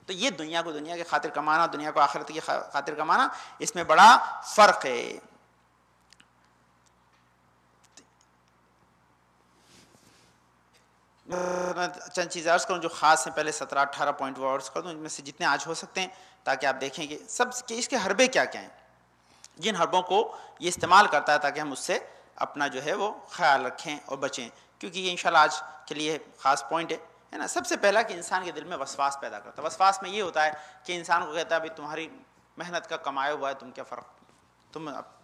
تو یہ دنیا کو دنیا کی خاطر کمانا، دنیا کو آخرت کی خاطر کمانا، اس میں بڑا فرق ہے. میں چند چیزیں عرض کروں جو خاص ہیں، پہلے 17-18 پوائنٹ وہ عرض کر دوں، ان میں سے جتنے آج ہو سکتے ہیں تاکہ آپ دیکھیں کہ سب کہ اس کے حربے کیا کیا ہیں، جن حربوں کو یہ استعمال کرتا ہے تاکہ ہم اس سے اپنا جو ہے وہ خیال رکھیں اور بچیں. کیونکہ یہ انشاءاللہ آج کے لیے خاص پوائنٹ ہے نا. سب سے پہلا کہ انسان کے دل میں وسواس پیدا کرتا ہے. وسواس میں یہ ہوتا ہے کہ انسان کو کہتا ہے بھائی تمہاری محنت کا کمایا ہوا ہے، تم کیا فرق،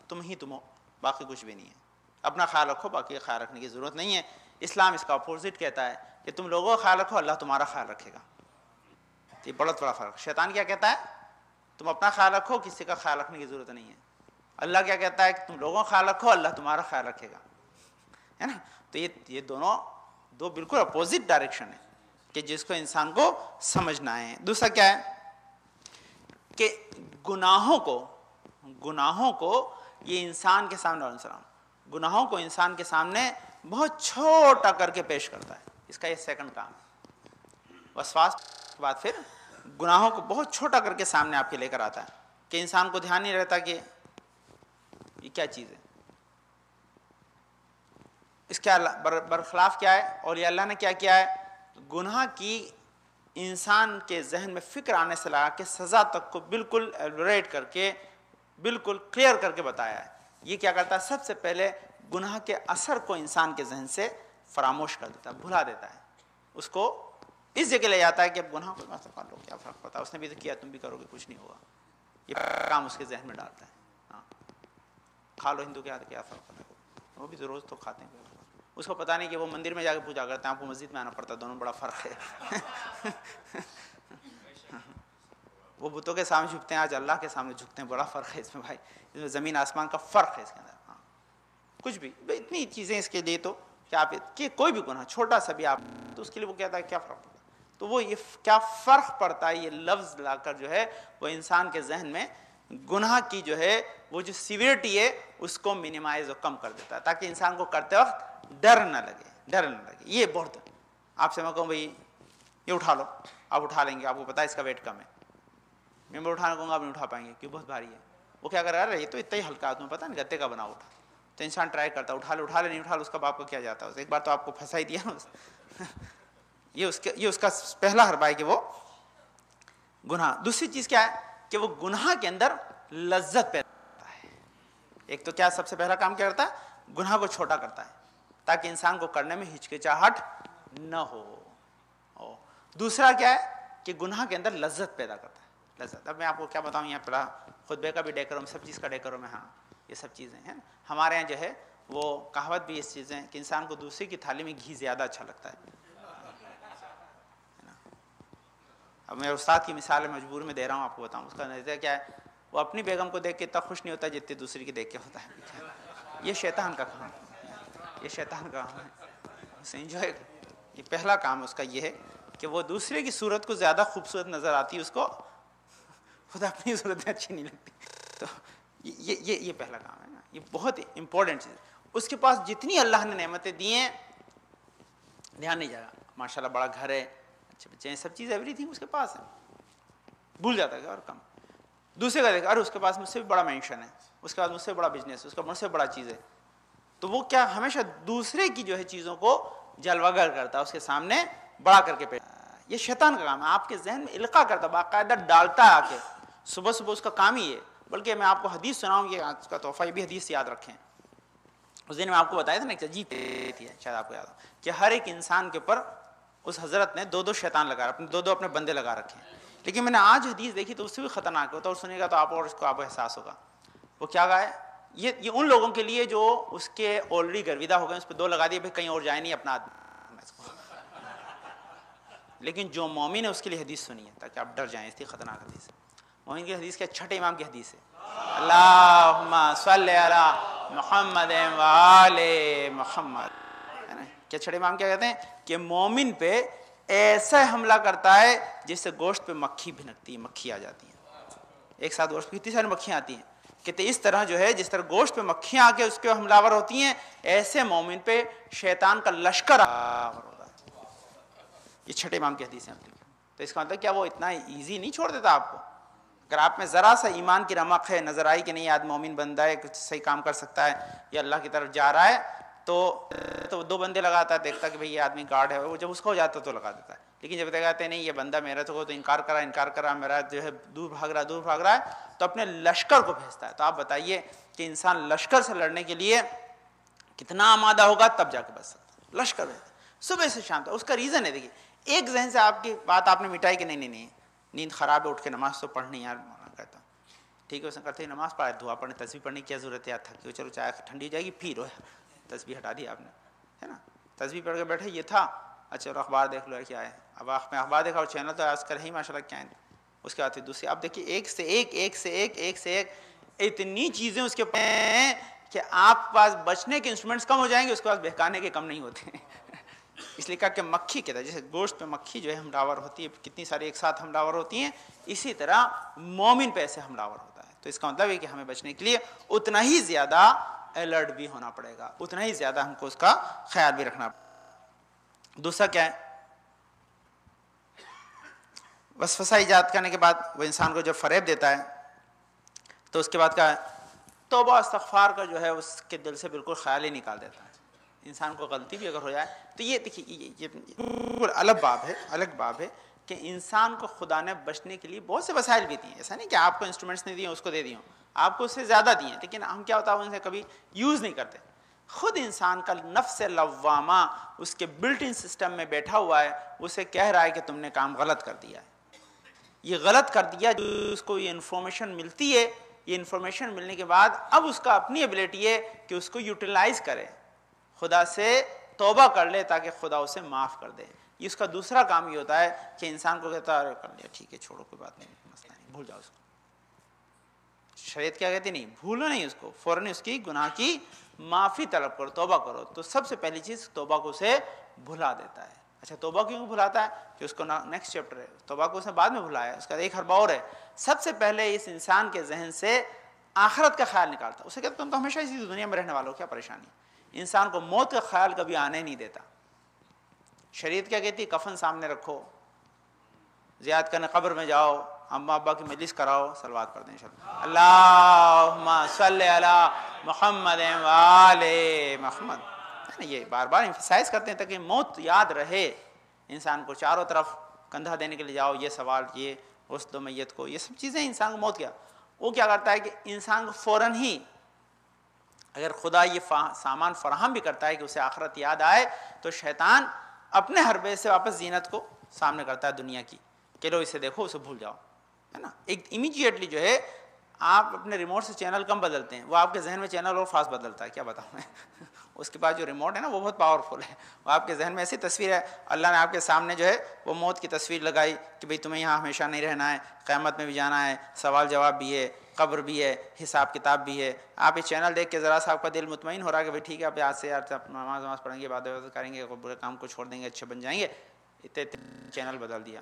تم ہی تم ہو، باقی کچھ بھی نہیں ہے. اپنا خیال رکھو، باقی خیال رکھنے کی ضرورت نہیں ہے. اسلام اس کا اپوزٹ کہتا ہے کہ تم لوگوں کا خیال رکھو، اللہ تمہارا خیال رکھے گا. یہ بہت بڑا فرق. شیطان کیا کہتا ہے؟ تم اپنا خیال رکھو، کسی کا خیال رکھنے کی ضرورت نہیں ہے. اللہ کیا کہتا ہے کہ تم لوگوں کا خیال رکھو، اللہ تمہارا خیال رکھے گا، ہے نا. تو یہ دونوں دو بالکل اپوزٹ ڈائریکشن ہے کہ جس کو انسان کو سمجھنا ہے. دوسرا کیا ہے کہ گناہوں کو یہ انسان کے سامنے گناہوں کو انسان کے سامنے بہت چھوٹا کر کے پیش کرتا ہے. اس کا یہ سیکنڈ کام ہے. وسواس کے بعد پھر گناہوں کو بہت چھوٹا کر کے سامنے آپ کے لے کر آتا ہے کہ انسان کو دھیان نہیں رہتا کہ یہ کیا چیز ہے. اس کے برخلاف کیا ہے؟ اور یہ اللہ نے کیا کیا ہے؟ گناہ کی انسان کے ذہن میں فکر آنے سے لگا کہ سزا تک کو بالکل ایلوریٹ کر کے بالکل کلیئر کر کے بتایا ہے. یہ کیا کرتا ہے؟ سب سے پہلے گناہ کے اثر کو انسان کے ذہن سے فراموش کر دیتا ہے، بھلا دیتا ہے. اس کو اس جگہ لے جاتا ہے کہ اب گناہ کو کیا فرق پڑتا ہے، اس نے بھی تو کیا، تم بھی کرو گے، کچھ نہیں ہوگا. یہ کام اس کے ذہن میں ڈالتا ہے. ہاں کھا لو ہندو کیا فرق پڑتا ہے, وہ بھی روز تو کھاتے ہیں, اس کو پتہ نہیں کہ وہ مندر میں جا کے پوجا کرتے ہیں, آپ کو مسجد میں آنا پڑتا ہے, دونوں بڑا فرق ہے. وہ بتوں کے سامنے جھکتے ہیں, آج اللہ کے سامنے جھکتے ہیں, بڑا فرق ہے اس میں بھائی, اس میں زمین آسمان کا فرق ہے اس کے اندر. ہاں کچھ بھی اتنی چیزیں اس کے لیے تو کہ آپ کہ کوئی بھی گناہ چھوٹا سا بھی آپ تو اس کے لیے وہ کہتا ہے کیا فرق پڑتا ہے. تو وہ یہ کیا فرق پڑتا ہے, یہ لفظ لا کر جو ہے وہ انسان کے ذہن میں گناہ کی جو ہے وہ جو سیویرٹی ہے اس کو منیمائز اور کم کر دیتا ہے, تاکہ انسان کو کرتے وقت ڈر نہ لگے. یہ بہت آپ سے میں کہوں بھائی یہ اٹھا لو, آپ اٹھا لیں گے, آپ کو پتا ہے اس کا ویٹ کم ہے, میں اٹھانا کہوں گا آپ نہیں اٹھا پائیں گے کیوں بہت بھاری ہے. وہ کیا کر رہا ہے, یہ تو اتنا ہی ہلکا, تمہیں پتا نہیں گتے کا بنا اٹھا. تو انسان ٹرائی کرتا ہے, اٹھا لے نہیں اٹھا لے, اس کا باپ کو کیا جاتا ہے, ایک بار تو آپ کو پھنسا ہی دیا. یہ اس کا پہلا حربہ ہے کہ وہ گناہ. دوسری چیز کیا ہے کہ وہ گناہ کے اندر لذت پیدا کرتا ہے. ایک تو کیا سب سے پہلا کام کیا کرتا ہے, گناہ کو چھوٹا کرتا ہے تاکہ انسان کو کرنے میں ہچکچاہٹ نہ ہو. دوسرا کیا ہے کہ گناہ کے اندر لذت پیدا کرتا ہے. لذت, اب میں آپ کو کیا بتاؤں, یہاں پڑا خطبے کا بھی ڈیکورم, سب چیز کا ڈیکورم ہے. ہاں یہ سب چیزیں ہیں. ہمارے یہاں جو ہے وہ کہاوت بھی اس چیزیں کہ انسان کو دوسرے کی تھالی میں گھی زیادہ اچھا لگتا ہے. اب میں استاد کی مثال مجبور میں دے رہا ہوں, آپ کو بتاؤں اس کا نتیجہ کیا ہے. وہ اپنی بیگم کو دیکھ کے اتنا خوش نہیں ہوتا جتنے دوسری کی دیکھ کے ہوتا ہے. یہ شیطان کا کام ہے, یہ شیطان کا کام ہے, اسے انجوائے. یہ پہلا کام اس کا یہ ہے کہ وہ دوسرے کی صورت کو زیادہ خوبصورت نظر آتی ہے, اس کو خود اپنی صورت میں اچھی نہیں لگتی. تو یہ پہلا کام ہے نا, یہ بہت امپورٹنٹ چیز ہے. اس کے پاس جتنی اللہ نے نعمتیں دی ہیں دھیان نہیں جائے گا, ماشاء اللہ بڑا گھر ہے, اچھے بچے ہیں, سب چیز ایوری تھنگ اس کے پاس ہے, بھول جاتا ہے اور کم. دوسرے کا دیکھا, ارے اس کے پاس مجھ سے بھی بڑا مینشن ہے, اس کے بعد مجھ سے بڑا بزنس ہے, اس کا مجھ سے بڑا چیز ہے. تو وہ کیا ہمیشہ دوسرے کی جو ہے چیزوں کو جلوہ گر کرتا ہے, اس کے سامنے بڑا کر کے پیش. یہ شیطان کا کام ہے, آپ کے ذہن میں القاء کرتا, باقاعدہ ڈالتا ہے آ کے. صبح صبح اس کا کام ہی ہے. بلکہ میں آپ کو حدیث سناؤں, یہ آج کا تحفہ, یہ بھی حدیث یاد رکھیں. اس دن میں آپ کو بتایا تھا نا ایک عجیب تھی, شاید آپ کو یاد ہو, کہ ہر ایک انسان کے اوپر اس حضرت نے دو شیطان لگا رکھے, دو اپنے بندے لگا رکھے ہیں. لیکن میں نے آج حدیث دیکھی تو اس سے بھی خطرناک ہوتا, اور سنے گا تو آپ اور اس کو آپ کو احساس ہوگا. وہ کیا کہا ہے, یہ ان لوگوں کے لیے جو اس کے آلریڈی گرویدہ ہو گئے, اس پہ دو لگا دیے, بھائی کہیں اور جائے نہیں اپنا آدمی. لیکن جو مومن ہے اس کے لیے حدیث سنی ہے تاکہ آپ ڈر جائیں, اس لیے خطرناک حدیث ہے. مومن کی حدیث کیا, چھٹے امام کی حدیث ہے, اللہم صلی علی محمد و آل محمد, ہے نا. کیا چھٹے امام کیا کہتے ہیں کہ مومن پہ ایسا حملہ کرتا ہے جس سے گوشت پہ مکھی بھنکتی ہے, مکھی آ جاتی ہیں ایک ساتھ گوشت پہ, کتنی ساری مکھیاں آتی ہیں. کہتے اس طرح جو ہے جس طرح گوشت پہ مکھیاں آ کے اس کے حملہ ور ہوتی ہیں, ایسے مومن پہ شیطان کا لشکر ہوتا ہے. یہ چھٹے امام کی حدیث ہے. تو اس کا مطلب کیا وہ اتنا ایزی نہیں چھوڑ دیتا آپ کو. اگر آپ میں ذرا سا ایمان کی رمق ہے, نظر آئی کہ نہیں آدمی مومن بندہ ہے, کچھ صحیح کام کر سکتا ہے یا اللہ کی طرف جا رہا ہے, تو دو بندے لگاتا ہے, دیکھتا کہ بھئی یہ آدمی گارڈ ہے, وہ جب اس کو ہو جاتا تو لگا دیتا ہے. لیکن جب کہتے ہیں نہیں یہ بندہ میرا تو انکار کرا, میرا جو ہے دور بھاگ رہا ہے, تو اپنے لشکر کو بھیجتا ہے. تو آپ بتائیے کہ انسان لشکر سے لڑنے کے لیے کتنا آمادہ ہوگا تب جا کے بچ سکتا ہے. لشکر ہے صبح سے شام تک. اس کا ریزن ہے, دیکھیے ایک ذہن سے آپ کی بات آپ نے مٹائی کہ نہیں نیند خراب ہے, اٹھ کے نماز تو پڑھنی یار, کہتا ٹھیک ہے, اس نے کرتے نماز پڑھا, دعا پڑھنے, تسبیح پڑھنے کی کیا ضرورت ہے, یار تھک کے چلو چائے ٹھنڈی ہو جائے گی, پھر تسبیح ہٹا دی آپ نے, ہے نا. تسبیح پڑھ کے بیٹھے, یہ تھا اچھا اور اخبار دیکھ لو کیا ہے. اب میں اخبار دیکھا اور چینل تو آج کل ہی ماشاء اللہ کیا ہے. اس کے بعد دوسری, اب دیکھیے ایک سے ایک اتنی چیزیں اس کے پاس کہ آپ کے پاس بچنے کے انسٹرومنٹس کم ہو جائیں گے, اس کے پاس بہکانے کے کم نہیں ہوتے. اس لیے کہا کہ مکھی کہتا ہے, جیسے گوشت پہ مکھی جو ہے حملہ ہوتی ہے, کتنی ساری ایک ساتھ حملہ ہوتی ہیں, اسی طرح مومن پہ ایسے حملہ ہوتا ہے. تو اس کا مطلب ہے کہ ہمیں بچنے کے لیے اتنا ہی زیادہ الرٹ بھی ہونا پڑے گا, اتنا ہی زیادہ ہم کو اس کا خیال بھی رکھنا پڑے گا. دوسرا کیا ہے, وسوسہ ایجاد کرنے کے بعد وہ انسان کو جب فریب دیتا ہے تو اس کے بعد کیا ہے, توبہ استغفار کا جو ہے اس کے دل سے بالکل خیال ہی نکال دیتا ہے. انسان کو غلطی بھی اگر ہو جائے تو یہ دیکھیے یہ الگ باب ہے کہ انسان کو خدا نے بچنے کے لیے بہت سے وسائل بھی دیے. ایسا نہیں کہ آپ کو انسٹرومنٹس نہیں دیے اس کو دے دی ہوں, آپ کو اس سے زیادہ دیے, لیکن ہم کیا ہوتا ہے ان سے کبھی یوز نہیں کرتے. خود انسان کا نفس لوامہ اس کے بلٹ ان سسٹم میں بیٹھا ہوا ہے, اسے کہہ رہا ہے کہ تم نے کام غلط کر دیا ہے. یہ غلط کر دیا، جو اس کو یہ انفارمیشن ملتی ہے، یہ انفارمیشن ملنے کے بعد اب اس کا اپنی ایبلٹی ہے کہ اس کو یوٹیلائز کرے، خدا سے توبہ کر لے تاکہ خدا اسے معاف کر دے۔ یہ اس کا دوسرا کام یہ ہوتا ہے کہ انسان کو کہتا ہے کر لیا ٹھیک ہے چھوڑو کوئی بات نہیں، مسئلہ نہیں، بھول جاؤ اس کو۔ شریعت کیا کہتی نہیں، بھولو نہیں اس کو، فوراً اس کی گناہ کی معافی طلب کرو، توبہ کرو۔ تو سب سے پہلی چیز توبہ کو اسے بھلا دیتا ہے۔ اچھا توبہ کیوں بھلاتا ہے؟ کہ اس کو نیکسٹ چیپٹر ہے، توبہ کو اس نے بعد میں بھلایا، اس کا ایک حربہ اور ہے۔ سب سے پہلے اس انسان کے ذہن سے آخرت کا خیال نکالتا ہے، اسے کہتا تم تو ہمیشہ اسی دنیا میں رہنے والوں، کیا پریشانی؟ انسان کو موت کا خیال کبھی آنے نہیں دیتا۔ شریعت کیا کہتی ہے؟ کفن سامنے رکھو، زیارت کرنے قبر میں جاؤ، اماں ابا کی مجلس کراؤ، صلوات پڑھ دیں انشاءاللہ، اللہم صلی علی محمد وآل محمد، یہ بار بار ایمفسائز کرتے ہیں تاکہ موت یاد رہے انسان کو۔ چاروں طرف کندھا دینے کے لیے جاؤ، یہ سوال، یہ غسل و میت کو، یہ سب چیزیں انسان کو موت کیا وہ کیا کرتا ہے کہ انسان کو فوراً ہی اگر خدا یہ سامان فراہم بھی کرتا ہے کہ اسے آخرت یاد آئے، تو شیطان اپنے حربے سے واپس زینت کو سامنے کرتا ہے دنیا کی کہ لو اسے دیکھو، اسے بھول جاؤ، ہے نا۔ ایک امیجیٹلی جو ہے آپ اپنے ریموٹ سے چینل کم بدلتے ہیں، وہ آپ کے ذہن میں چینل اور فاسٹ بدلتا ہے، کیا بتاؤں میں اس کے بعد جو ریموٹ ہے نا وہ بہت پاورفل ہے، وہ آپ کے ذہن میں ایسی تصویر ہے، اللہ نے آپ کے سامنے جو ہے وہ موت کی تصویر لگائی کہ بھئی تمہیں یہاں ہمیشہ نہیں رہنا ہے، قیامت میں بھی جانا ہے، سوال جواب بھی ہے، قبر بھی ہے، حساب کتاب بھی ہے۔ آپ یہ چینل دیکھ کے ذرا سا آپ کا دل مطمئن ہو رہا ہے کہ بھئی ٹھیک ہے اب آج سے یار نماز پڑھیں گے، عبادت کریں گے، برے کام کو چھوڑ دیں گے، اچھے بن جائیں گے، اتنے چینل بدل دیا،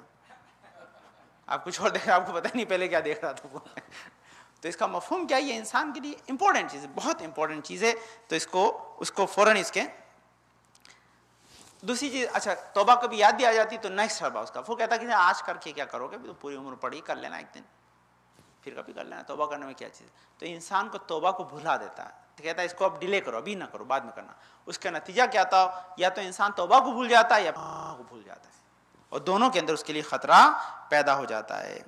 آپ کو چھوڑ دیں گے، آپ کو پتہ نہیں پہلے کیا دیکھ رہا تھا۔ تو اس کا مفہوم کیا ہے؟ یہ انسان کے لیے امپورٹنٹ چیز ہے، بہت امپورٹنٹ چیز ہے، تو اس کو فوراً اس کے دوسری چیز، اچھا توبہ کبھی یاد بھی آ جاتی تو نیکسٹ حربہ اس کا، وہ کہتا کہ آج کر کے کیا کرو گے، تو پوری عمر پڑھی، کر لینا ایک دن، پھر کبھی کر لینا، توبہ کرنے میں کیا چیز ہے؟ تو انسان کو توبہ کو بھلا دیتا ہے، تو کہتا ہے اس کو اب ڈیلے کرو، ابھی نہ کرو، بعد میں کرنا۔ اس کا نتیجہ کیا تھا؟ یا تو انسان توبہ کو بھول جاتا ہے یا کو بھول جاتا ہے، اور دونوں کے اندر اس کے لیے خطرہ پیدا ہو جاتا ہے۔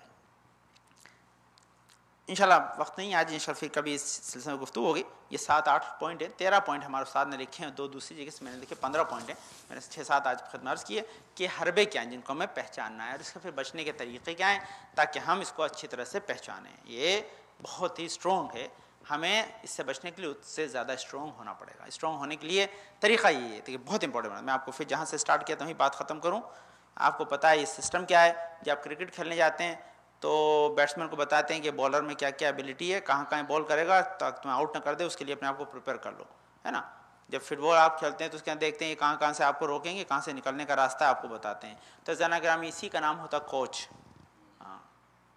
انشاءاللہ وقت نہیں آج، انشاءاللہ پھر کبھی اس سلسلے میں گفتگو ہوگی۔ یہ 7-8 پوائنٹ ہے، 13 پوائنٹ ہمارے استاد نے لکھے ہیں، 2 دوسری جگہ سے میں نے لکھے، 15 پوائنٹ ہیں، میں نے 6-7 آج خدمت عرض کی ہے کہ حربے کیا ہیں جن کو ہمیں پہچاننا ہے، اور اس کے پھر بچنے کے طریقے کیا ہیں تاکہ ہم اس کو اچھی طرح سے پہچانیں۔ یہ بہت ہی اسٹرانگ ہے، ہمیں اس سے بچنے کے لیے اس سے زیادہ اسٹرانگ ہونا پڑے گا۔ اسٹرانگ ہونے کے لیے طریقہ یہی ہے، تو یہ بہت امپورٹنٹ ہے۔ میں آپ کو پھر جہاں سے اسٹارٹ کیا تھا وہیں بات ختم کروں۔ آپ کو پتہ ہے یہ سسٹم کیا ہے، جب آپ کرکٹ کھیلنے جاتے ہیں تو بیٹسمین کو بتاتے ہیں کہ بالر میں کیا کیا ایبلٹی ہے، کہاں کہاں بال کرے گا تاکہ تمہیں آؤٹ نہ کر دے، اس کے لیے اپنے آپ کو پریپیئر کر لو، ہے نا۔ جب فٹ بال آپ کھیلتے ہیں تو اس کے اندر دیکھتے ہیں کہاں کہاں سے آپ کو روکیں گے، کہاں سے نکلنے کا راستہ آپ کو بتاتے ہیں۔ تو زنا گرامی اسی کا نام ہوتا کوچ۔ ہاں،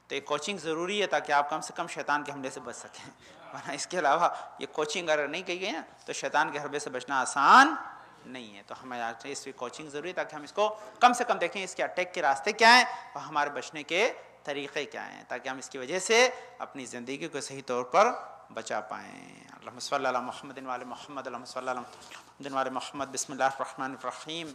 تو یہ کوچنگ ضروری ہے تاکہ آپ کم سے کم شیطان کے حملے سے بچ سکیں، ورنہ اس کے علاوہ یہ کوچنگ اگر نہیں کی گئی نا تو شیطان کے حربے سے بچنا آسان نہیں ہے۔ تو ہمیں اس کی کوچنگ ضروری ہے تاکہ ہم اس کو کم سے کم دیکھیں، اس کے اٹیک کے راستے کیا ہیں اور ہمارے بچنے کے طریقے کیا ہیں، تاکہ ہم اس کی وجہ سے اپنی زندگی کو صحیح طور پر بچا پائیں۔ اللہم صلی علی محمد وعلی محمد، اللہم صلی علی محمد وعلی محمد۔ بسم اللہ الرحمن الرحیم۔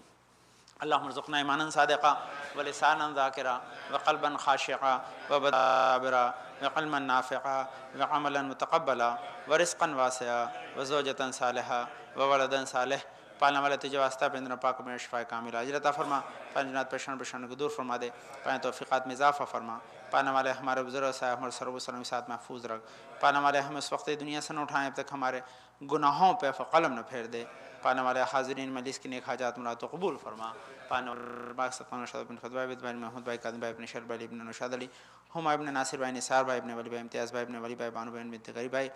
اللہم ارزقنا ایمانا صادقا ولسانا ذاکرا وقلبا خاشعا وبدابرا وعلما نافعا وعملا متقبلا ورزقا واسعا وزوجتا صالحا وولدا صالح۔ پالنے والے تجھے واسطہ پیندرہ پاک میں شفا کامل عاجل عطا فرما، پنجنات پریشان کو دور فرما دے، پائیں توفیقات میں اضافہ فرما، پانے والے ہمارے بزرگ صاحب ہمارے سرو سلم ساتھ محفوظ رکھ، پانے والے ہم اس وقت دنیا سے نہ اٹھائیں اب تک ہمارے گناہوں پہ قلم نہ پھیر دے، پانے والے حاضرین مجلس کی نیک حاجات مراد تو قبول فرما، پانے والے ستمان شد بن خطبہ بن محمد بھائی قادم بھائی ابن شر بھائی ابن نشاد علی، ہما ابن ناصر بھائی نثار بھائی ابن ولی بھائی امتیاز بھائی ابن ولی بھائی بانو بھائی بنت غریب بھائی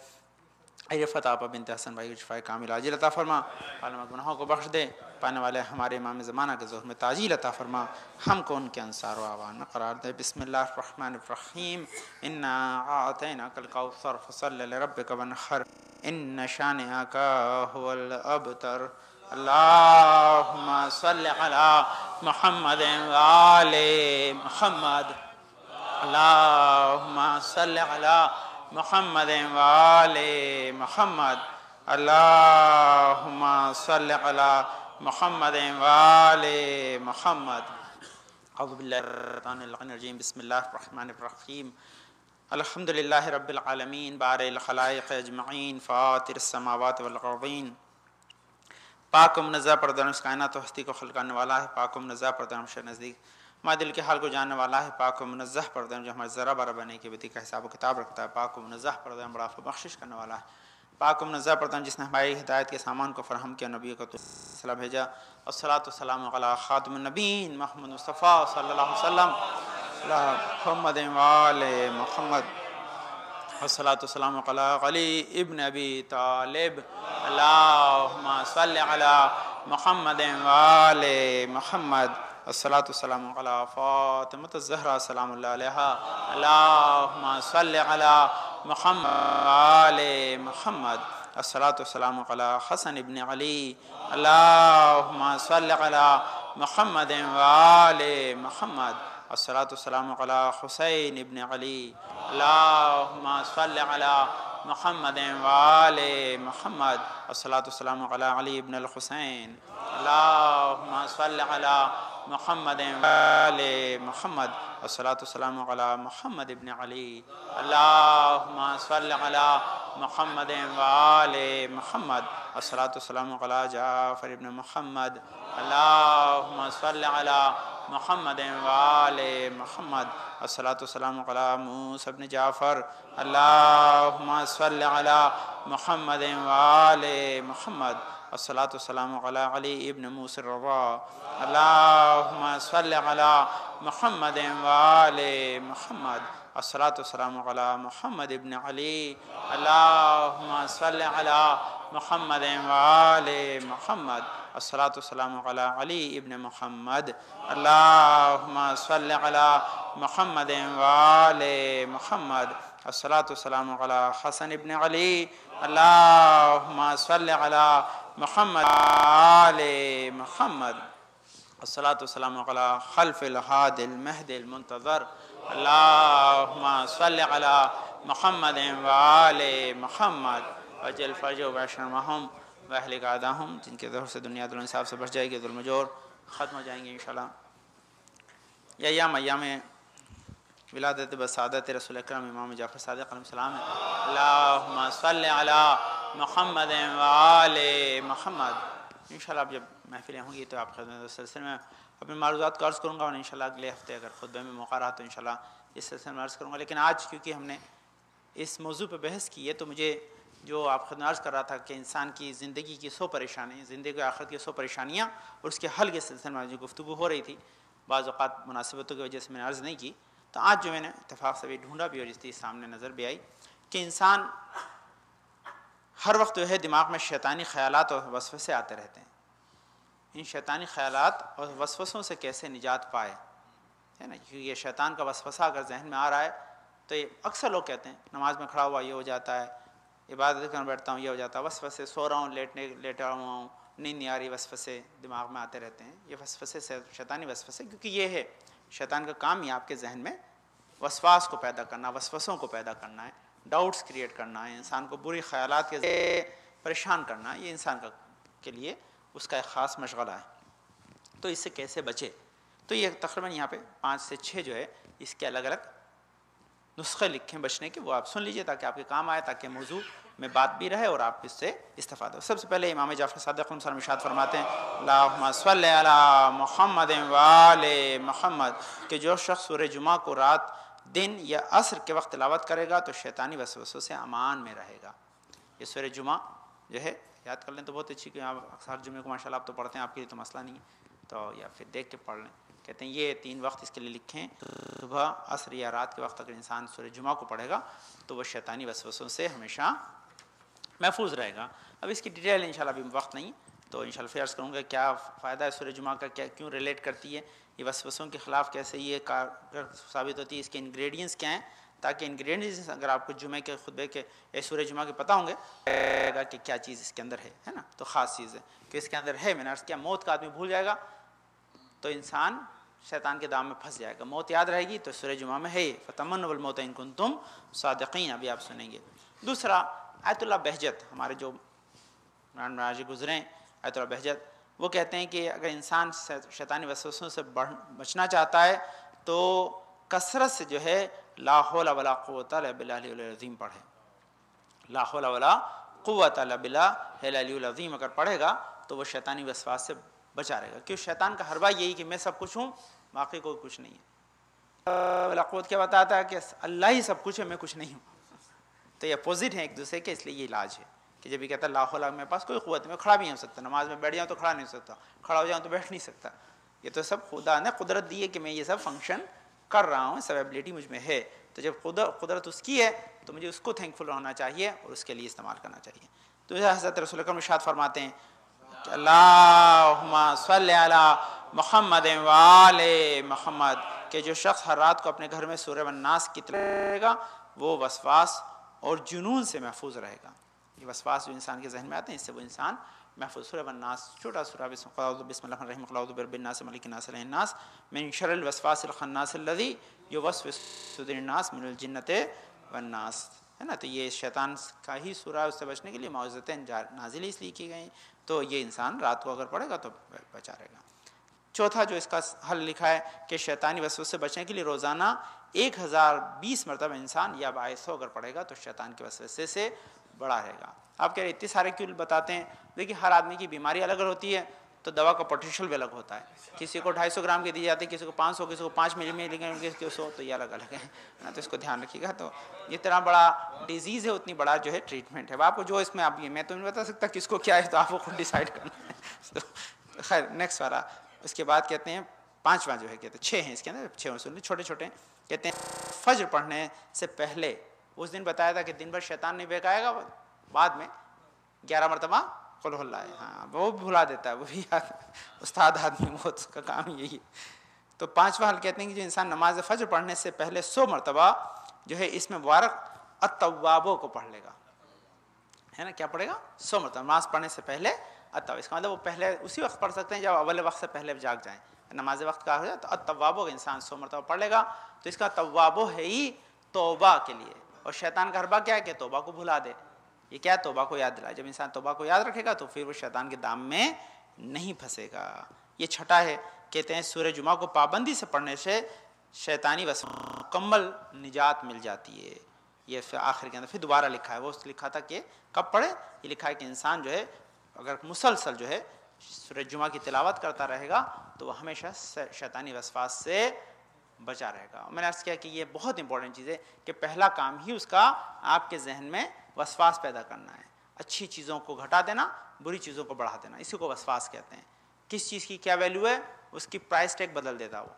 عرفت آپا بنت حسن بھائی کی شفاء کامل عاجل عطا فرما، پانے والے گناہوں کو بخش دے، پانے والے ہمارے امام زمانہ کے ظہور میں تعجیل عطا فرما، ہم کو ان کے انصار و اعوان میں قرار دے۔ بسم اللہ الرحمن الرحیم۔ انا اعطیناک الکوثر فصل لربک وانحر ان شانئک هو الابتر۔ اللہم صل علی محمد وآل محمد، اللہم صل علی محمد وآل محمد، اللہم صل علی محمد وآل محمد۔ اعوذ باللہ من الشیطان الرجیم، بسم اللہ الرحمن الرحیم۔ الحمدللہ رب العالمین، بارئ الخلائق اجمعین، فاطر السماوات والارضین۔ پاک و منزہ پردہ اس کائنات و ہستی کو خلق کرنے والا ہے، پاک و منزہ پردہ ہمشہ نزدیک ہمارے دل کے حال کو جاننے والا ہے، پاک و منزہ پردہ جو ہمارے ذرہ برابر بنے کے بدی کا حساب و کتاب رکھتا ہے، پاک و منزہ پردہ بڑا بخشش کرنے والا ہے، پاک و منزہ پردہ جس نے ہماری ہدایت کے سامان کو فراہم کیا، نبی کو تو صلاح بھیجا، والصلاۃ والسلام علی خاتم النبیین محمد مصطفیٰ صلی اللہ علیہ وسلم محمد وآل محمد، والصلاۃ والسلام علی علی ابن ابی طالب، اللہم صلی علی محمد وآل محمد، والصلاۃ والسلام علی فاطمۃ الزہرا سلام اللہ علیہا، اللہم صلی علی محمد وآل محمد، والصلاۃ والسلام علی حسن ابن علی، اللہم صلی علی محمد وآل محمد، والصلاۃ والسلام علی حسین ابن علی، اللہم صلی علی محمد وآل محمد، والصلاۃ والسلام علی علی ابن الحسین، اللہم صلی علی محمد وآل محمد، والصلاۃ والسلام علی محمد ابن علی، اللہم صلی علی محمد وآل محمد، والصلاۃ والسلام علی جعفر ابن محمد، اللہم صلی علی محمد وآل محمد، والصلاۃ والسلام علی موسیٰ ابن جعفر، اللہم صلی علی محمد وآل محمد، والصلاۃ والسلام علی علی ابن موسیٰ الرضا، اللہم صلی علی محمد وآل محمد، والصلاۃ والسلام علی محمد ابن علی، اللہم صلی علی محمد وآل محمد، والصلاۃ والسلام علی علی ابن محمد، اللہم صلی علی محمد وآل محمد، والصلاۃ والسلام علی حسن ابن علی، اللہم صلی علی محمد وآل محمد، والصلاۃ والسلام علی خلف الہادی المہدی المنتظر، اللہم صلی علی محمد وآل محمد، وجل فرج و بشرمہم واہلک اعداہم، جن کے ظہر سے دنیا دل انصاف سے بچ جائے گی، ظلم و جور ختم ہو جائیں گے انشاءاللہ۔ یہ ایام ولادت بسعادت رسول اکرم امام جعفر صادق علیہ السلام ہے، اللہم صلی علی محمد وآل محمد۔ انشاءاللہ اب جب محفلیں ہوں گی تو آپ خدمت اس سلسلے میں اپنے معروضات کو عرض کروں گا، اور انشاءاللہ اگلے ہفتے اگر خطبے میں موقع رہا تو انشاءاللہ اس سلسلے میں عرض کروں گا۔ لیکن آج کیونکہ ہم نے اس موضوع پہ بحث کی ہے تو مجھے جو آپ خود عرض کر رہا تھا کہ انسان کی زندگی کی 100 پریشانی، زندگی آخرت کی 100 پریشانیاں اور اس کے حل کے سلسلے میں جو گفتگو ہو رہی تھی، بعض اوقات مناسبتوں کی وجہ سے میں نے عرض نہیں کی، تو آج جو میں نے اتفاق سے بھی ڈھونڈا بھی اور اس کی سامنے نظر بھی آئی کہ انسان ہر وقت جو ہے دماغ میں شیطانی خیالات اور وسوسے آتے رہتے ہیں، ان شیطانی خیالات اور وسوسوں سے کیسے نجات پائے، ہے نا؟ کیونکہ یہ شیطان کا وسوسہ اگر ذہن میں آ رہا ہے تو یہ اکثر لوگ کہتے ہیں نماز میں کھڑا ہوا یہ ہو جاتا ہے، عبادت کرنے بیٹھتا ہوں یہ ہو جاتا ہے، وسوسے، سو رہا ہوں لیٹا ہوا ہوں نیند نہیں آ رہی، وسوسے دماغ میں آتے رہتے ہیں، یہ وسوسے سے شیطانی وسوسے، کیونکہ یہ ہے شیطان کا کام ہی آپ کے ذہن میں وسواس کو پیدا کرنا، وسوسوں کو پیدا کرنا ہے، ڈاؤٹس کریٹ کرنا ہے، انسان کو بری خیالات کے ذریعے پریشان کرنا ہے، یہ انسان کے لیے اس کا ایک خاص مشغلہ ہے۔ تو اس سے کیسے بچے؟ تو یہ تقریباً یہاں پہ 5 سے 6 جو ہے اس کے الگ الگ نسخے لکھیں بچنے کے، وہ آپ سن لیجئے تاکہ آپ کے کام آئے، تاکہ موضوع میں بات بھی رہے اور آپ اس سے استفادہ ہو۔ سب سے پہلے امام جعفر صادق علیہ السلام ارشاد فرماتے ہیں اللہم صلی علی محمد وآل محمد، کہ جو شخص سورہ جمعہ کو رات، دن یا عصر کے وقت تلاوت کرے گا تو شیطانی وسوسوں سے امان میں رہے گا۔ یہ سورہ جمعہ جو ہے یاد کر لیں تو بہت اچھی، کہ آپ اکثر جمعے کو ماشاءاللہ آپ تو پڑھتے ہیں، آپ کے لیے تو مسئلہ نہیں ہے، تو یا پھر دیکھ کے پڑھ لیں۔ کہتے ہیں یہ 3 وقت اس کے لیے لکھیں، صبح، عصر یا رات کے وقت اگر انسان سورہ جمعہ کو پڑھے گا تو وہ شیطانی وسوسوں سے ہمیشہ محفوظ رہے گا۔ اب اس کی ڈیٹیل انشاءاللہ ابھی وقت نہیں تو انشاءاللہ پھر عرض کروں گا کیا فائدہ ہے سورہ جمعہ کا، کیا کیوں ریلیٹ کرتی ہے، یہ وسوسوں کے خلاف کیسے یہ کارگر ثابت ہوتی ہے، اس کے انگریڈینٹس کیا ہیں، تاکہ انگریڈینٹس اگر آپ کو جمعے کے خطبے کے سورہ جمعہ کے پتہ ہوں گے کہ کیا چیز اس کے اندر ہے نا، تو خاص چیز ہے کہ اس کے اندر ہے۔ میں نے عرض کیا موت کا آدمی بھول جائے گا تو انسان شیطان کے دام میں پھنس جائے گا، موت یاد رہے گی تو سورہ جمعہ میں ہے فتمنوا الموت ان کنتم صادقین، ابھی آپ سنیں گے۔ دوسرا آیت اللہ بہجت، ہمارے جو آج گزرے ہیں آیت اللہ بہجت، وہ کہتے ہیں کہ اگر انسان شیطانی وسوسوں سے بچنا چاہتا ہے تو کثرت سے جو ہے لا حول ولا قوت الا باللہ العلی العظیم پڑھے، لا حول ولا قوت الا باللہ العلی العظیم اگر پڑھے گا تو وہ شیطانی وسواس سے بچا رہے گا، کیوں شیطان کا حربہ یہی کہ میں سب کچھ ہوں باقی کوئی کچھ نہیں ہے. قوت کیا بتاتا ہے کہ اللہ ہی سب کچھ ہے، میں کچھ نہیں ہوں. تو یہ اپوزٹ ہیں ایک دوسرے کے، اس لیے یہ علاج ہے کہ جب یہ کہتا ہے لا حول میرے پاس کوئی قوت نہیں، میں کھڑا بھی نہیں ہو سکتا، نماز میں بیٹھ جاؤں تو کھڑا نہیں ہو سکتا، کھڑا ہو جاؤں تو بیٹھ نہیں سکتا. یہ تو سب خدا نے قدرت دی ہے کہ میں یہ سب فنکشن کر رہا ہوں، سب ایبلٹی مجھ میں ہے. تو جب قدرت اس کی ہے تو مجھے اس کو تھینکفل ہونا چاہیے اور اس کے لیے استعمال کرنا چاہیے. تو حضرت رسول اکرم ارشاد فرماتے ہیں اللہم صلی علی محمد وآل محمد، کہ جو شخص ہر رات کو اپنے گھر میں سورہ الناس کی تلاوت کرے گا وہ وسواس اور جنون سے محفوظ رہے گا. یہ وسواس جو انسان کے ذہن میں آتے ہیں اس سے وہ انسان محفوظ. سورہ الناس چھوٹا سورہ، بسم اللہ الرحمن الرحیم، قل اعوذ برب الناس ملک الناس الہ الناس من شر الوسواس الخناس الذی یوسوس فی صدور الناس من الجنۃ والناس، ہے نا. تو یہ شیطان کا ہی سورہ ہے، اس سے بچنے کے لیے معوذتین نازل اس لیے کی گئی. تو یہ انسان رات کو اگر پڑھے گا تو بچا رہے گا. چوتھا جو اس کا حل لکھا ہے کہ شیطانی وسوسے سے بچنے کے لیے روزانہ 1020 مرتبہ انسان یا باعث ہو اگر پڑھے گا تو شیطان کے وسوسے سے بڑا رہے گا. آپ کہہ رہے اتنے سارے کیوں بتاتے ہیں؟ دیکھیے ہر آدمی کی بیماری الگ ہوتی ہے تو دوا کا پوٹینشیل بھی الگ ہوتا ہے. کسی کو 250 گرام کی دی جاتی ہے، کسی کو 500، کسی کو 5 ملی گرام، کسی کو 100، تو یہ الگ الگ ہے. تو اس کو دھیان رکھیے گا. تو جتنا بڑا ڈیزیز ہے اتنی بڑا جو ہے ٹریٹمنٹ ہے. آپ کو جو اس میں آپ یہ میں تو نہیں بتا سکتا کس کو کیا ہے، تو آپ کو خود ڈیسائیڈ کرنا ہے. تو خیر نیکسٹ والا. اس کے بعد کہتے ہیں پانچواں جو ہے، کہتے ہیں 6 ہیں اس کے اندر، 6 اصول چھوٹے چھوٹے. کہتے ہیں فجر پڑھنے سے پہلے، اس دن بتایا تھا کہ دن بھر شیطان نہیں بہکائے گا، بعد میں 11 مرتبہ قل ہو اللہ ہے. ہاں وہ بھلا دیتا ہے، وہ بھی یاد، استاد آدمی وہ اس کا کام یہی ہے. تو پانچواں حل کہتے ہیں کہ جو انسان نماز فجر پڑھنے سے پہلے 100 مرتبہ جو ہے اس میں مبارک التوابوں کو پڑھ لے گا، ہے نا. کیا پڑھے گا؟ 100 مرتبہ نماز پڑھنے سے پہلے التواب. اس کا مطلب وہ پہلے اسی وقت پڑھ سکتے ہیں جب اول وقت سے پہلے جاگ جائیں. نماز وقت کا ہو جائے تو التوابوں کا انسان 100 مرتبہ پڑھ لے گا. تو اس کا توابو ہے ہی توبہ کے لیے، اور شیطان کا حربہ کیا ہے کہ توبہ کو بھلا دے. یہ کیا ہے؟ توبہ کو یاد دلائے. جب انسان توبہ کو یاد رکھے گا تو پھر وہ شیطان کے دام میں نہیں پھنسے گا. یہ چھٹا ہے. کہتے ہیں سورہ جمعہ کو پابندی سے پڑھنے سے شیطانی وسوسوں مکمل نجات مل جاتی ہے. یہ پھر آخر کے اندر پھر دوبارہ لکھا ہے، وہ لکھا تھا کہ کب پڑھے، یہ لکھا ہے کہ انسان جو ہے اگر مسلسل جو ہے سورہ جمعہ کی تلاوت کرتا رہے گا تو وہ ہمیشہ شیطانی وسواس سے بچا رہے گا. میں نے عرض کیا کہ یہ بہت امپورٹنٹ چیز ہے کہ پہلا کام ہی اس کا آپ کے ذہن میں وسواس پیدا کرنا ہے. اچھی چیزوں کو گھٹا دینا، بری چیزوں کو بڑھا دینا، اسی کو وسواس کہتے ہیں. کس چیز کی کیا ویلیو ہے اس کی پرائس ٹیگ بدل دیتا وہ،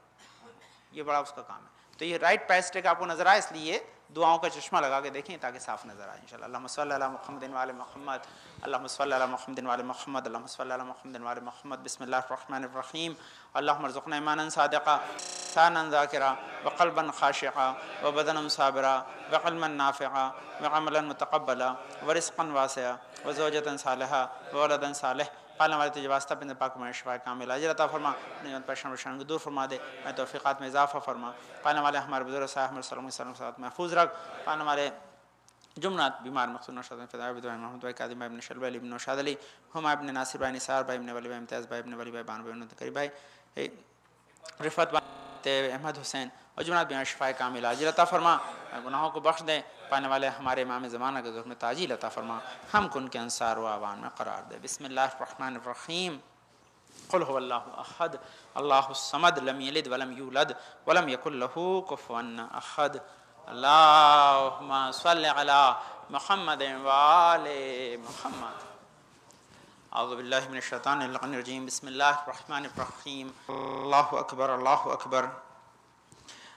یہ بڑا اس کا کام ہے. تو یہ رائٹ پرائس ٹیگ آپ کو نظر آئے، اس لیے دعاؤں کا چشمہ لگا کے دیکھیں تاکہ صاف نظر آئے انشاءاللہ. اللہم صلی علی محمد وعلی محمد، اللہم صلی علی محمد وعلی محمد، اللہم صلی علی محمد وعلی محمد. بسم اللہ الرحمن الرحیم. اللہم ارزقنا ایمانا صادقا، لسانا ذاکرا، وقلبا خاشعا، وبدنا صابرا، وعلما نافعا، وعملا متقبلا، ورزقا واسعا، وزوجة صالحا، وولدا صالح. پالنے والے تجھے واسطہ اپنے پاک میں شفا کامل اجر عطا فرما، نعمت پریشان کو دور فرما دے، میں توفیقات میں اضافہ فرما. پالنے والے ہمارے بزرگ صاحب ہمارے سلام کے ساتھ محفوظ رکھ. پالنے والے جمنات بیمار مقصود نوشاد فضائے بدوائے محمد بھائی قادم بھائی ابن شلوی علی ابن نوشاد علی، ہما ابن ناصر بھائی نثار بھائی ابن ولی بھائی امتیاز بھائی ابن ولی بھائی بان بھائی ابن قریب بھائی رفعت بھائی احمد حسین، اور جمنات بیمار شفا کامل عاجل عطا فرما، گناہوں کو بخش دے. پانے والے ہمارے امام زمانہ کے ظہور میں تاجیل عطا فرما، ہم کو ان کے انصار و اعوان میں قرار دے. بسم اللہ الرحمن الرحیم. قل هو الله احد الله الصمد لم يلد ولم يولد ولم يكن له كفوا احد. اللهم صل على محمد وآل محمد. اعوذ باللہ من الشیطان الرجیم. بسم اللہ الرحمن الرحیم. اللہ اکبر اللہ اکبر.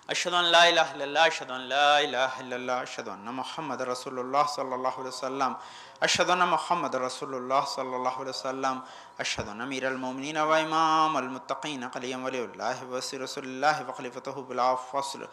اشہد ان لا الہ الا اللہ، اشہد ان لا الہ الا اللہ، اشہد ان محمد رسول اللہ صلی اللہ علیہ وسلم، اشہد ان محمد رسول اللہ صلی اللہ علیہ وسلم، اشہد ان امیر المومنین و امام المتقین قلیم ولی اللہ وسی رسول اللہ وخلیفتہ بلا فصل